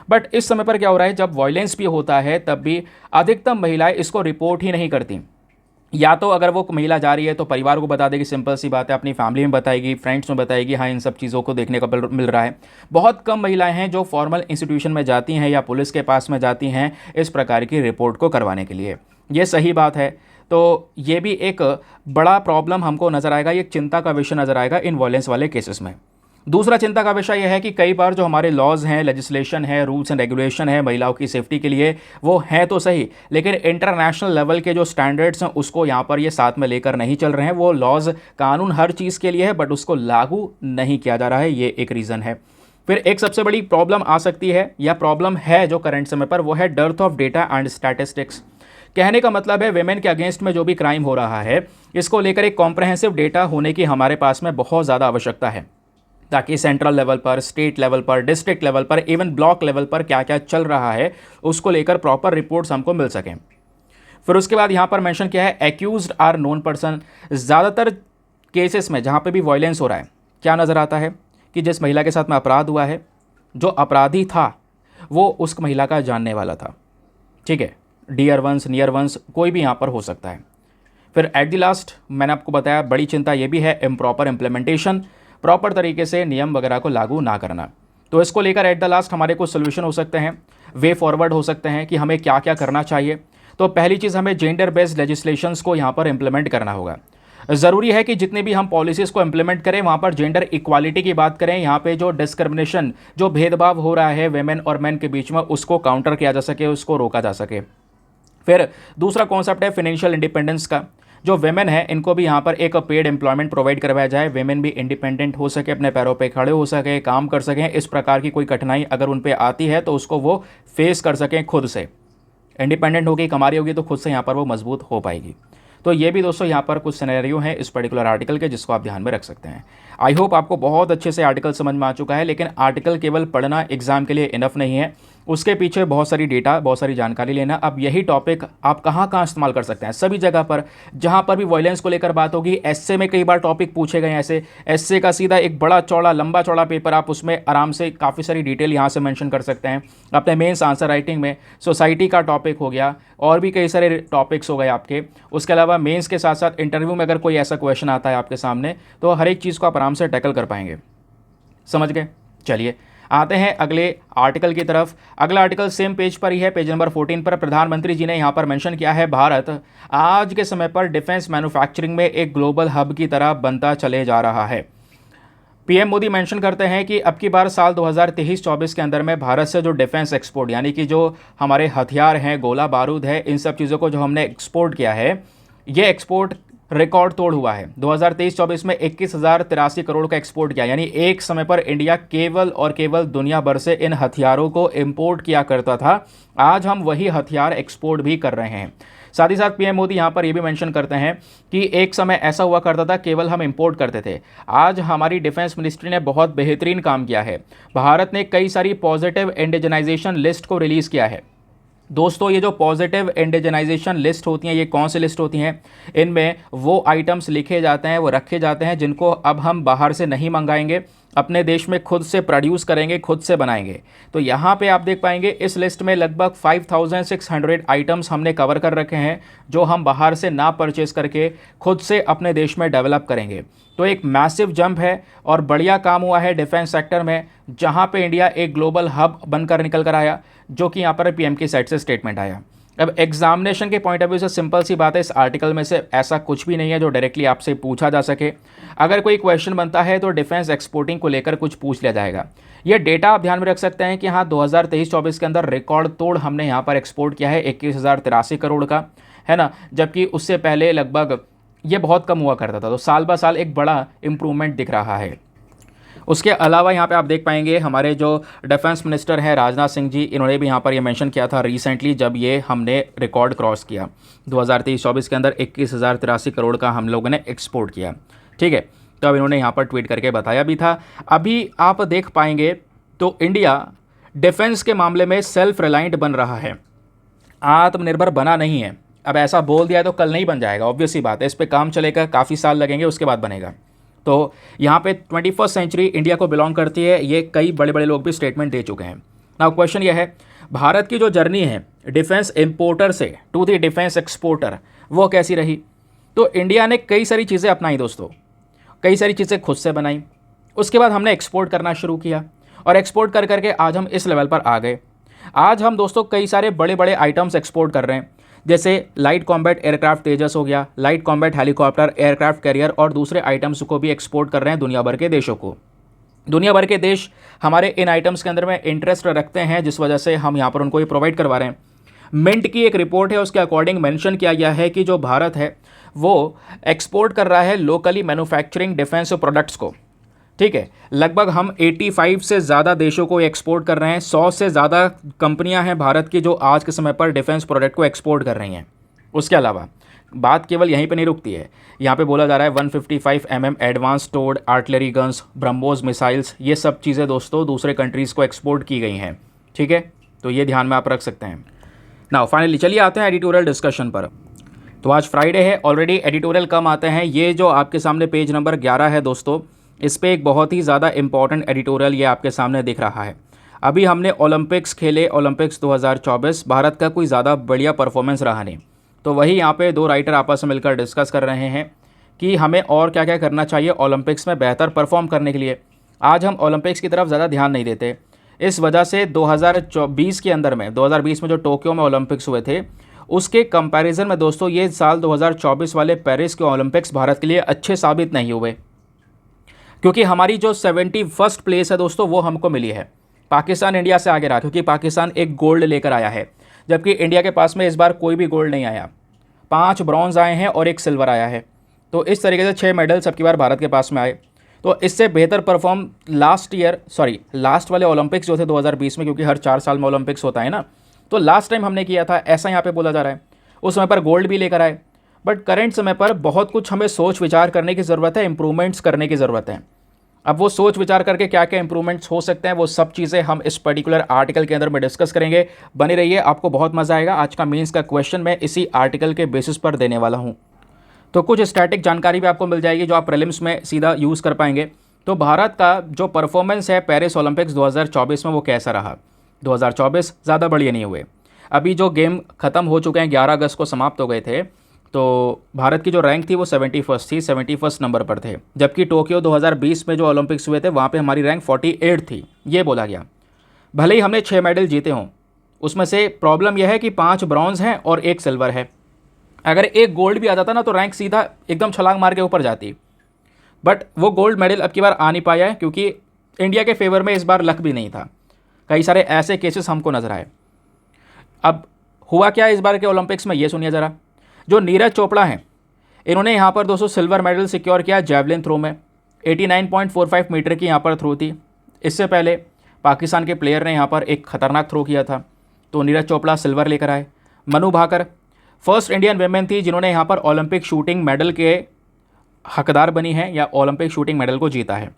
बट इस समय पर क्या हो रहा है, जब वायलेंस भी होता है तब भी अधिकतम महिलाएं इसको रिपोर्ट ही नहीं करती। या तो अगर वो महिला जा रही है तो परिवार को बता देगी, सिंपल सी बात है, अपनी फैमिली में बताएगी, फ्रेंड्स में बताएगी, हाँ इन सब चीज़ों को देखने को मिल रहा है। बहुत कम महिलाएं हैं जो फॉर्मल इंस्टीट्यूशन में जाती हैं या पुलिस के पास में जाती हैं इस प्रकार की रिपोर्ट को करवाने के लिए। ये सही बात है। तो ये भी एक बड़ा प्रॉब्लम हमको नज़र आएगा, ये एक चिंता का विषय नज़र आएगा इन वॉयलेंस वाले केसेस में। दूसरा चिंता का विषय यह है कि कई बार जो हमारे लॉज हैं, लेजिस्लेशन है, रूल्स एंड रेगुलेशन है महिलाओं की सेफ्टी के लिए, वो हैं तो सही, लेकिन इंटरनेशनल लेवल के जो स्टैंडर्ड्स हैं उसको यहाँ पर ये साथ में लेकर नहीं चल रहे हैं। वो लॉज, कानून हर चीज़ के लिए है बट उसको लागू नहीं किया जा रहा है, ये एक रीज़न है। फिर एक सबसे बड़ी प्रॉब्लम आ सकती है या प्रॉब्लम है जो करंट समय पर, वो है डेर्थ ऑफ डेटा एंड स्टैटिस्टिक्स। कहने का मतलब है वेमेन के अगेंस्ट में जो भी क्राइम हो रहा है इसको लेकर एक कॉम्प्रहेंसिव डेटा होने की हमारे पास में बहुत ज़्यादा आवश्यकता है, ताकि सेंट्रल लेवल पर, स्टेट लेवल पर, डिस्ट्रिक्ट लेवल पर, इवन ब्लॉक लेवल पर क्या क्या चल रहा है उसको लेकर प्रॉपर रिपोर्ट्स हमको मिल सकें। फिर उसके बाद यहाँ पर मेंशन किया है एक्यूज्ड आर नोन पर्सन। ज़्यादातर केसेस में जहाँ पे भी वायलेंस हो रहा है क्या नज़र आता है कि जिस महिला के साथ में अपराध हुआ है, जो अपराधी था वो उस महिला का जानने वाला था। ठीक है, डियर वंस, नियर वंस, कोई भी यहाँ पर हो सकता है। फिर एट द लास्ट मैंने आपको बताया बड़ी चिंता ये भी है इम्प्रॉपर इम्प्लीमेंटेशन, प्रॉपर तरीके से नियम वगैरह को लागू ना करना। तो इसको लेकर एट द लास्ट हमारे कुछ सोल्यूशन हो सकते हैं, वे फॉरवर्ड हो सकते हैं कि हमें क्या क्या करना चाहिए। तो पहली चीज़, हमें जेंडर बेस्ड लेजिस्लेशंस को यहाँ पर इम्प्लीमेंट करना होगा। ज़रूरी है कि जितने भी हम पॉलिसीज़ को इम्प्लीमेंट करें वहाँ पर जेंडर इक्वालिटी की बात करें, यहाँ पे जो डिस्क्रिमिनेशन, जो भेदभाव हो रहा है वेमेन और मैन के बीच में, उसको काउंटर किया जा सके, उसको रोका जा सके। फिर दूसरा कॉन्सेप्ट है फाइनेंशियल इंडिपेंडेंस का। जो वेमेन है इनको भी यहाँ पर एक पेड एम्प्लॉयमेंट प्रोवाइड करवाया जाए, वेमेन भी इंडिपेंडेंट हो सके, अपने पैरों पे खड़े हो सके, काम कर सकें। इस प्रकार की कोई कठिनाई अगर उन पे आती है तो उसको वो फेस कर सकें खुद से। इंडिपेंडेंट होगी, कमा रही होगी तो खुद से यहाँ पर वो मजबूत हो पाएगी। तो ये भी दोस्तों यहाँ पर कुछ सिनेरियो हैं इस पर्टिकुलर आर्टिकल के जिसको आप ध्यान में रख सकते हैं। आई होप आपको बहुत अच्छे से आर्टिकल समझ में आ चुका है, लेकिन आर्टिकल केवल पढ़ना एग्जाम के लिए इनफ नहीं है, उसके पीछे बहुत सारी डेटा, बहुत सारी जानकारी लेना। अब यही टॉपिक आप कहाँ कहाँ इस्तेमाल कर सकते हैं, सभी जगह पर जहाँ पर भी वायलेंस को लेकर बात होगी। एसए में कई बार टॉपिक पूछे गए, ऐसे एसए का सीधा एक बड़ा चौड़ा लंबा चौड़ा पेपर, आप उसमें आराम से काफ़ी सारी डिटेल यहाँ से मेंशन कर सकते हैं। अपने मेंस आंसर राइटिंग में सोसाइटी का टॉपिक हो गया, और भी कई सारे टॉपिक्स हो गए आपके। उसके अलावा मेंस के साथ साथ इंटरव्यू में अगर कोई ऐसा क्वेश्चन आता है आपके सामने तो हर एक चीज़ को आप आराम से टैकल कर पाएंगे। समझ गए? चलिए आते हैं अगले आर्टिकल की तरफ। अगला आर्टिकल सेम पेज पर ही है, पेज नंबर 14 पर। प्रधानमंत्री जी ने यहाँ पर मेंशन किया है, भारत आज के समय पर डिफेंस मैन्युफैक्चरिंग में एक ग्लोबल हब की तरह बनता चले जा रहा है। पीएम मोदी मेंशन करते हैं कि अब की बार साल 2023-24 के अंदर में भारत से जो डिफेंस एक्सपोर्ट, यानी कि जो हमारे हथियार हैं, गोला बारूद है, इन सब चीज़ों को जो हमने एक्सपोर्ट किया है, ये एक्सपोर्ट रिकॉर्ड तोड़ हुआ है। 2023-24 में 21,083 करोड़ का एक्सपोर्ट किया, यानी एक समय पर इंडिया केवल और केवल दुनिया भर से इन हथियारों को इंपोर्ट किया करता था। आज हम वही हथियार एक्सपोर्ट भी कर रहे हैं। साथ ही साथ पीएम मोदी यहाँ पर ये भी मेंशन करते हैं कि एक समय ऐसा हुआ करता था केवल हम इंपोर्ट करते थे। आज हमारी डिफेंस मिनिस्ट्री ने बहुत बेहतरीन काम किया है। भारत ने कई सारी पॉजिटिव इंडिजनाइजेशन लिस्ट को रिलीज़ किया है। दोस्तों ये जो पॉजिटिव इंडिजनाइजेशन लिस्ट होती हैं, ये कौन सी लिस्ट होती हैं? इनमें वो आइटम्स लिखे जाते हैं, वो रखे जाते हैं जिनको अब हम बाहर से नहीं मंगाएंगे, अपने देश में खुद से प्रोड्यूस करेंगे, खुद से बनाएंगे। तो यहाँ पे आप देख पाएंगे इस लिस्ट में लगभग 5600 आइटम्स हमने कवर कर रखे हैं जो हम बाहर से ना परचेस करके खुद से अपने देश में डेवलप करेंगे। तो एक मैसिव जंप है और बढ़िया काम हुआ है डिफेंस सेक्टर में, जहाँ पे इंडिया एक ग्लोबल हब बनकर निकल कर आया, जो कि यहाँ पर पीएम की साइड से स्टेटमेंट आया। अब एग्जामिनेशन के पॉइंट ऑफ व्यू से सिंपल सी बात है, इस आर्टिकल में से ऐसा कुछ भी नहीं है जो डायरेक्टली आपसे पूछा जा सके। अगर कोई क्वेश्चन बनता है तो डिफेंस एक्सपोर्टिंग को लेकर कुछ पूछ लिया जाएगा। ये डेटा आप ध्यान में रख सकते हैं कि हाँ 2023-24 के अंदर रिकॉर्ड तोड़ हमने यहाँ पर एक्सपोर्ट किया है 21,083 करोड़ का, है ना, जबकि उससे पहले लगभग ये बहुत कम हुआ करता था। तो साल ब साल एक बड़ा इम्प्रूवमेंट दिख रहा है। उसके अलावा यहाँ पे आप देख पाएंगे हमारे जो डिफेंस मिनिस्टर हैं राजनाथ सिंह जी, इन्होंने भी यहाँ पर ये मेंशन किया था रिसेंटली जब ये हमने रिकॉर्ड क्रॉस किया 2023-24 के अंदर 21,083 करोड़ का हम लोगों ने एक्सपोर्ट किया। ठीक है, तो अब इन्होंने यहाँ पर ट्वीट करके बताया भी था। अभी आप देख पाएंगे तो इंडिया डिफेंस के मामले में सेल्फ रिलायंट बन रहा है, आत्मनिर्भर बना नहीं है। अब ऐसा बोल दिया तो कल नहीं बन जाएगा, ऑब्वियस सी बात है, इस पर काम चलेगा, काफ़ी साल लगेंगे, उसके बाद बनेगा। तो यहाँ पे 21st सेंचुरी इंडिया को बिलोंग करती है, ये कई बड़े बड़े लोग भी स्टेटमेंट दे चुके हैं। नाउ क्वेश्चन ये है, भारत की जो जर्नी है डिफेंस इंपोर्टर से टू द डिफेंस एक्सपोर्टर, वो कैसी रही? तो इंडिया ने कई सारी चीज़ें अपनाई दोस्तों, कई सारी चीज़ें खुद से बनाई। उसके बाद हमने एक्सपोर्ट करना शुरू किया और एक्सपोर्ट कर करके आज हम इस लेवल पर आ गए। आज हम दोस्तों कई सारे बड़े बड़े आइटम्स एक्सपोर्ट कर रहे हैं, जैसे लाइट कॉम्बैट एयरक्राफ्ट तेजस हो गया, light combat helicopter, aircraft carrier और दूसरे आइटम्स को भी एक्सपोर्ट कर रहे हैं दुनिया भर के देशों को। दुनिया भर के देश हमारे इन आइटम्स के अंदर में इंटरेस्ट रखते हैं, जिस वजह से हम यहाँ पर उनको ये प्रोवाइड करवा रहे हैं। मिंट की एक रिपोर्ट है, उसके अकॉर्डिंग मेंशन किया गया है कि जो भारत है वो एक्सपोर्ट कर रहा है लोकली मैन्युफैक्चरिंग डिफेंस प्रोडक्ट्स को। ठीक है, लगभग हम 85 से ज़्यादा देशों को एक्सपोर्ट कर रहे हैं। 100 से ज़्यादा कंपनियां हैं भारत की जो आज के समय पर डिफेंस प्रोडक्ट को एक्सपोर्ट कर रही हैं। उसके अलावा बात केवल यहीं पे नहीं रुकती है, यहाँ पे बोला जा रहा है 155 एडवांस टोर्ड आर्टिलरी गन्स, ब्रह्मोस मिसाइल्स, ये सब चीज़ें दोस्तों दूसरे कंट्रीज़ को एक्सपोर्ट की गई हैं। ठीक है, तो ये ध्यान में आप रख सकते हैं। नाउ फाइनली चलिए आते हैं एडिटोरियल डिस्कशन पर। तो आज फ्राइडे है, ऑलरेडी एडिटोरियल कम आते हैं। ये जो आपके सामने पेज नंबर 11 है दोस्तों, इस पर एक बहुत ही ज़्यादा इंपॉर्टेंट एडिटोरियल ये आपके सामने दिख रहा है। अभी हमने ओलंपिक्स खेले, ओलंपिक्स 2024, भारत का कोई ज़्यादा बढ़िया परफॉर्मेंस रहा नहीं। तो वही यहाँ पे दो राइटर आपस में मिलकर डिस्कस कर रहे हैं कि हमें और क्या क्या करना चाहिए ओलंपिक्स में बेहतर परफॉर्म करने के लिए। आज हम ओलंपिक्स की तरफ ज़्यादा ध्यान नहीं देते, इस वजह से 2020 के अंदर में 2020 में जो टोक्यो में ओलंपिक्स हुए थे उसके कंपैरिजन में दोस्तों ये साल 2024 वाले पेरिस के ओलंपिक्स भारत के लिए अच्छे साबित नहीं हुए, क्योंकि हमारी जो 71st प्लेस है दोस्तों वो हमको मिली है। पाकिस्तान इंडिया से आगे रहा, क्योंकि पाकिस्तान एक गोल्ड लेकर आया है, जबकि इंडिया के पास में इस बार कोई भी गोल्ड नहीं आया। 5 ब्रॉन्ज आए हैं और 1 सिल्वर आया है। तो इस तरीके से 6 मेडल सबकी बार भारत के पास में आए। तो इससे बेहतर परफॉर्म लास्ट वाले ओलंपिक्स जो थे 2020 में, क्योंकि हर 4 साल में ओलंपिक्स होता है ना, तो लास्ट टाइम हमने किया था, ऐसा यहाँ पे बोला जा रहा है। उस समय पर गोल्ड भी लेकर आए, बट करेंट समय पर बहुत कुछ हमें सोच विचार करने की ज़रूरत है, इंप्रूवमेंट्स करने की ज़रूरत है। अब वो सोच विचार करके क्या क्या इंप्रूवमेंट्स हो सकते हैं, वो सब चीज़ें हम इस पर्टिकुलर आर्टिकल के अंदर में डिस्कस करेंगे। बने रहिए, आपको बहुत मज़ा आएगा। आज का मेंस का क्वेश्चन मैं इसी आर्टिकल के बेसिस पर देने वाला हूँ। तो कुछ स्टैटिक जानकारी भी आपको मिल जाएगी जो आप प्रीलिम्स में सीधा यूज़ कर पाएंगे। तो भारत का जो परफॉर्मेंस है पेरिस ओलंपिक्स 2024 में वो कैसा रहा। 2024 ज़्यादा बढ़िया नहीं हुए। अभी जो गेम ख़त्म हो चुके हैं, 11 अगस्त को समाप्त हो गए थे, तो भारत की जो रैंक थी वो 71st थी, 71st नंबर पर थे। जबकि टोक्यो 2020 में जो ओलंपिक्स हुए थे वहाँ पे हमारी रैंक 48 थी, ये बोला गया। भले ही हमने 6 मेडल जीते हों, उसमें से प्रॉब्लम यह है कि 5 ब्रॉन्ज हैं और 1 सिल्वर है। अगर 1 गोल्ड भी आ जाता ना तो रैंक सीधा एकदम छलांग मार के ऊपर जाती, बट वो गोल्ड मेडल अब की बार आ नहीं पाया है, क्योंकि इंडिया के फेवर में इस बार लक भी नहीं था। कई सारे ऐसे केसेस हमको नजर आए। अब हुआ क्या इस बार के ओलंपिक्स में, ये सुनिए ज़रा। जो नीरज चोपड़ा हैं, इन्होंने यहाँ पर दोस्तों सिल्वर मेडल सिक्योर किया जैवलिन थ्रो में। 89.45 मीटर की यहाँ पर थ्रो थी। इससे पहले पाकिस्तान के प्लेयर ने यहाँ पर एक खतरनाक थ्रो किया था, तो नीरज चोपड़ा सिल्वर लेकर आए। Manu Bhaker first Indian women थी जिन्होंने यहाँ पर ओलंपिक शूटिंग मेडल के हकदार बनी है या ओलंपिक शूटिंग मेडल को जीता है।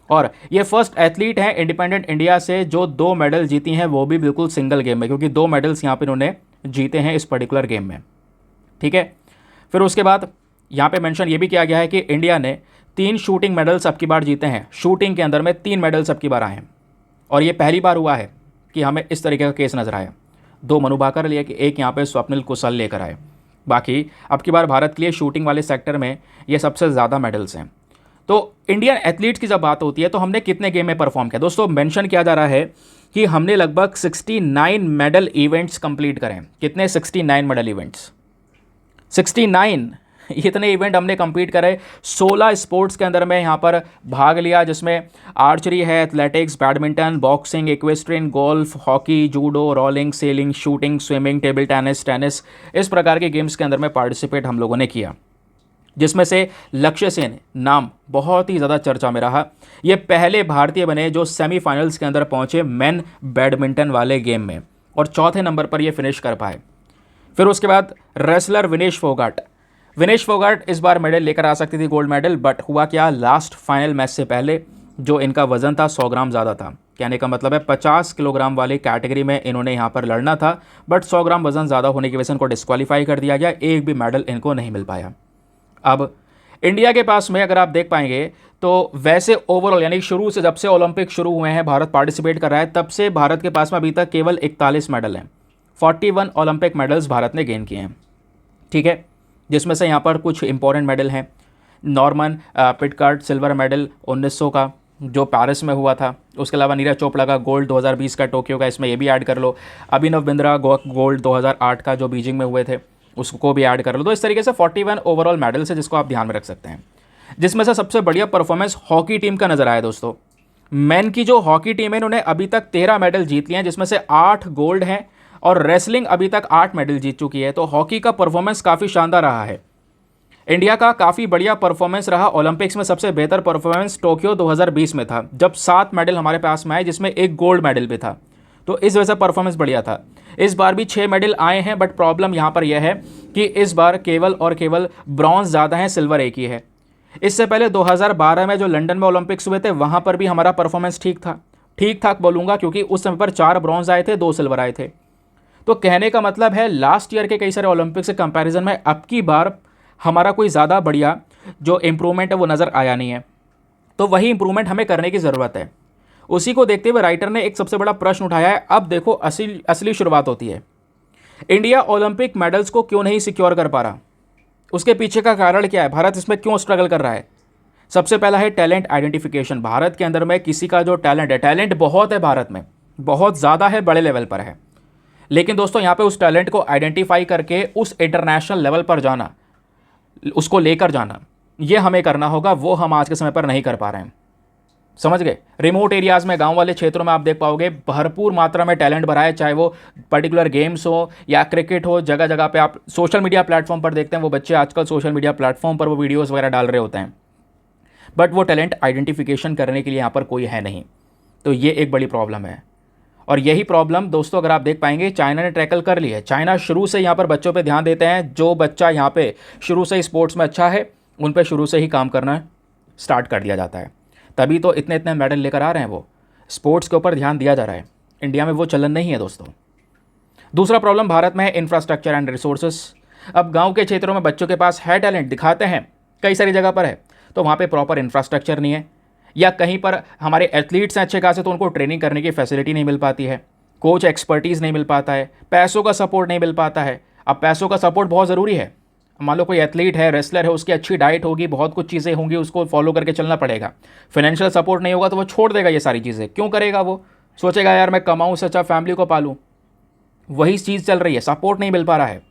और ये फर्स्ट एथलीट हैं इंडिपेंडेंट इंडिया से जो 2 मेडल जीती हैं, वो भी बिल्कुल सिंगल गेम में, क्योंकि 2 मेडल्स यहाँ पे इन्होंने जीते हैं इस पर्टिकुलर गेम में। ठीक है, फिर उसके बाद यहाँ पे मेंशन ये भी किया गया है कि इंडिया ने 3 शूटिंग मेडल्स अब की बार जीते हैं। शूटिंग के अंदर में 3 मेडल्स अब की बार आए हैं, और ये पहली बार हुआ है कि हमें इस तरीके का केस नजर आया। 2 मनु भाकर लिए, एक यहाँ पे स्वप्निल कुशल लेकर आए। बाकी अब की बार भारत के लिए शूटिंग वाले सेक्टर में ये सबसे ज़्यादा मेडल्स हैं। तो इंडियन एथलीट्स की जब बात होती है तो हमने कितने गेम में परफॉर्म किया दोस्तों, मेंशन किया जा रहा है कि हमने लगभग 69 मेडल इवेंट्स कंप्लीट करें। कितने? 69 मेडल इवेंट्स, 69 इतने इवेंट हमने कंप्लीट करे। 16 स्पोर्ट्स के अंदर में यहाँ पर भाग लिया, जिसमें आर्चरी है, athletics, badminton, boxing, equestrian, golf, hockey, judo, rolling, selling, shooting, swimming, table tennis, इस प्रकार के गेम्स के अंदर में पार्टिसिपेट हम लोगों ने किया, जिसमें से लक्ष्य सेन नाम बहुत ही ज़्यादा चर्चा में रहा। ये पहले भारतीय बने जो सेमीफाइनल्स के अंदर पहुँचे मेन बैडमिंटन वाले गेम में, और 4थे नंबर पर ये फिनिश कर पाए। फिर उसके बाद रेसलर विनेश फोगाट इस बार मेडल लेकर आ सकती थी, गोल्ड मेडल, बट हुआ क्या, लास्ट फाइनल मैच से पहले जो इनका वजन था 100 ग्राम ज़्यादा था। कहने का मतलब है 50 किलोग्राम वाली कैटेगरी में इन्होंने यहाँ पर लड़ना था, बट 100 ग्राम वजन ज़्यादा होने की वजह से इनको डिस्क्वालीफाई कर दिया गया। एक भी मेडल इनको नहीं मिल पाया। अब इंडिया के पास में अगर आप देख पाएंगे तो वैसे ओवरऑल यानी शुरू से, जब से ओलंपिक शुरू हुए हैं, भारत पार्टिसिपेट कर रहा है, तब से भारत के पास में अभी तक केवल 41 मेडल हैं। 41 ओलंपिक मेडल्स भारत ने गेन किए हैं। ठीक है, जिसमें से यहाँ पर कुछ इंपॉर्टेंट मेडल हैं। नॉर्मन पिटकार्ट सिल्वर मेडल 1900 का जो पेरिस में हुआ था। उसके अलावा नीरज चोपड़ा का गोल्ड 2020 का टोक्यो का, इसमें ये भी ऐड कर लो। अभिनव बिंद्रा गोल्ड 2008 का जो बीजिंग में हुए थे उसको भी ऐड कर लो। तो इस तरीके से 41 ओवरऑल मेडल्स है जिसको आप ध्यान में रख सकते हैं, जिसमें से सबसे बढ़िया परफॉर्मेंस हॉकी टीम का नजर आया दोस्तों। मेन की जो हॉकी टीम है इन्होंने अभी तक 13 मेडल जीत लिए हैं, जिसमें से 8 गोल्ड हैं, और रेसलिंग अभी तक 8 मेडल जीत चुकी है। तो हॉकी का परफॉर्मेंस काफ़ी शानदार रहा है। इंडिया का काफ़ी बढ़िया परफॉर्मेंस रहा। ओलंपिक्स में सबसे बेहतर परफॉर्मेंस टोक्यो 2020 में था, जब 7 मेडल हमारे पास में आए, जिसमें एक गोल्ड मेडल भी था। तो इस वजह से परफॉर्मेंस बढ़िया था। इस बार भी 6 मेडल आए हैं, बट प्रॉब्लम यहाँ पर यह है कि इस बार केवल और केवल ब्रॉन्ज ज़्यादा है, सिल्वर एक ही है। इससे पहले 2012 में जो लंदन में ओलंपिक्स हुए थे वहाँ पर भी हमारा परफॉर्मेंस ठीक था, ठीक ठाक बोलूँगा, क्योंकि उस समय पर 4 ब्रॉन्ज आए थे, 2 सिल्वर आए थे। तो कहने का मतलब है लास्ट ईयर के कई सारे ओलंपिक्स के कंपैरिजन में अब की बार हमारा कोई ज़्यादा बढ़िया जो इम्प्रूवमेंट है वो नज़र आया नहीं है। तो वही इम्प्रूवमेंट हमें करने की ज़रूरत है। उसी को देखते हुए राइटर ने एक सबसे बड़ा प्रश्न उठाया है। अब देखो असली शुरुआत होती है। इंडिया ओलंपिक मेडल्स को क्यों नहीं सिक्योर कर पा रहा? उसके पीछे का कारण क्या है? भारत इसमें क्यों स्ट्रगल कर रहा है? सबसे पहला है टैलेंट आइडेंटिफिकेशन। भारत के अंदर में किसी का जो टैलेंट है, टैलेंट बहुत है भारत में, बहुत ज़्यादा है, बड़े लेवल पर है। लेकिन दोस्तों यहाँ पे उस टैलेंट को आइडेंटिफाई करके उस इंटरनेशनल लेवल पर जाना, उसको लेकर जाना, ये हमें करना होगा। वो हम आज के समय पर नहीं कर पा रहे हैं। समझ गए? रिमोट एरियाज़ में, गांव वाले क्षेत्रों में आप देख पाओगे भरपूर मात्रा में टैलेंट भरा है, चाहे वो पर्टिकुलर गेम्स हो या क्रिकेट हो। जगह जगह पे आप सोशल मीडिया प्लेटफॉर्म पर देखते हैं, वो बच्चे आजकल सोशल मीडिया प्लेटफॉर्म पर वो वीडियोज़ वगैरह डाल रहे होते हैं, बट वो टैलेंट आइडेंटिफिकेशन करने के लिए यहाँ पर कोई है नहीं। तो ये एक बड़ी प्रॉब्लम है। और यही प्रॉब्लम दोस्तों अगर आप देख पाएंगे चाइना ने टैकल कर ली है। चाइना शुरू से यहाँ पर बच्चों पे ध्यान देते हैं। जो बच्चा यहाँ पे शुरू से ही स्पोर्ट्स में अच्छा है उन पे शुरू से ही काम करना स्टार्ट कर दिया जाता है, तभी तो इतने इतने मेडल लेकर आ रहे हैं। वो स्पोर्ट्स के ऊपर ध्यान दिया जा रहा है। इंडिया में वो चलन नहीं है दोस्तों। दूसरा प्रॉब्लम भारत में है इंफ्रास्ट्रक्चर एंड रिसोर्सेस। अब गाँव के क्षेत्रों में बच्चों के पास है टैलेंट, दिखाते हैं, कई सारी जगह पर है, तो वहाँ पर प्रॉपर इंफ्रास्ट्रक्चर नहीं है, या कहीं पर हमारे एथलीट्स हैं अच्छे खासे तो उनको ट्रेनिंग करने की फैसिलिटी नहीं मिल पाती है, कोच एक्सपर्टीज़ नहीं मिल पाता है, पैसों का सपोर्ट नहीं मिल पाता है। अब पैसों का सपोर्ट बहुत ज़रूरी है। मान लो कोई एथलीट है, रेसलर है, उसकी अच्छी डाइट होगी, बहुत कुछ चीज़ें होंगी, उसको फॉलो करके चलना पड़ेगा। फाइनेंशियल सपोर्ट नहीं होगा तो वो छोड़ देगा ये सारी चीज़ें। क्यों करेगा? वो सोचेगा यार मैं कमाऊँ से अच्छा फैमिली को पालूँ। वही चीज़ चल रही है, सपोर्ट नहीं मिल पा रहा है।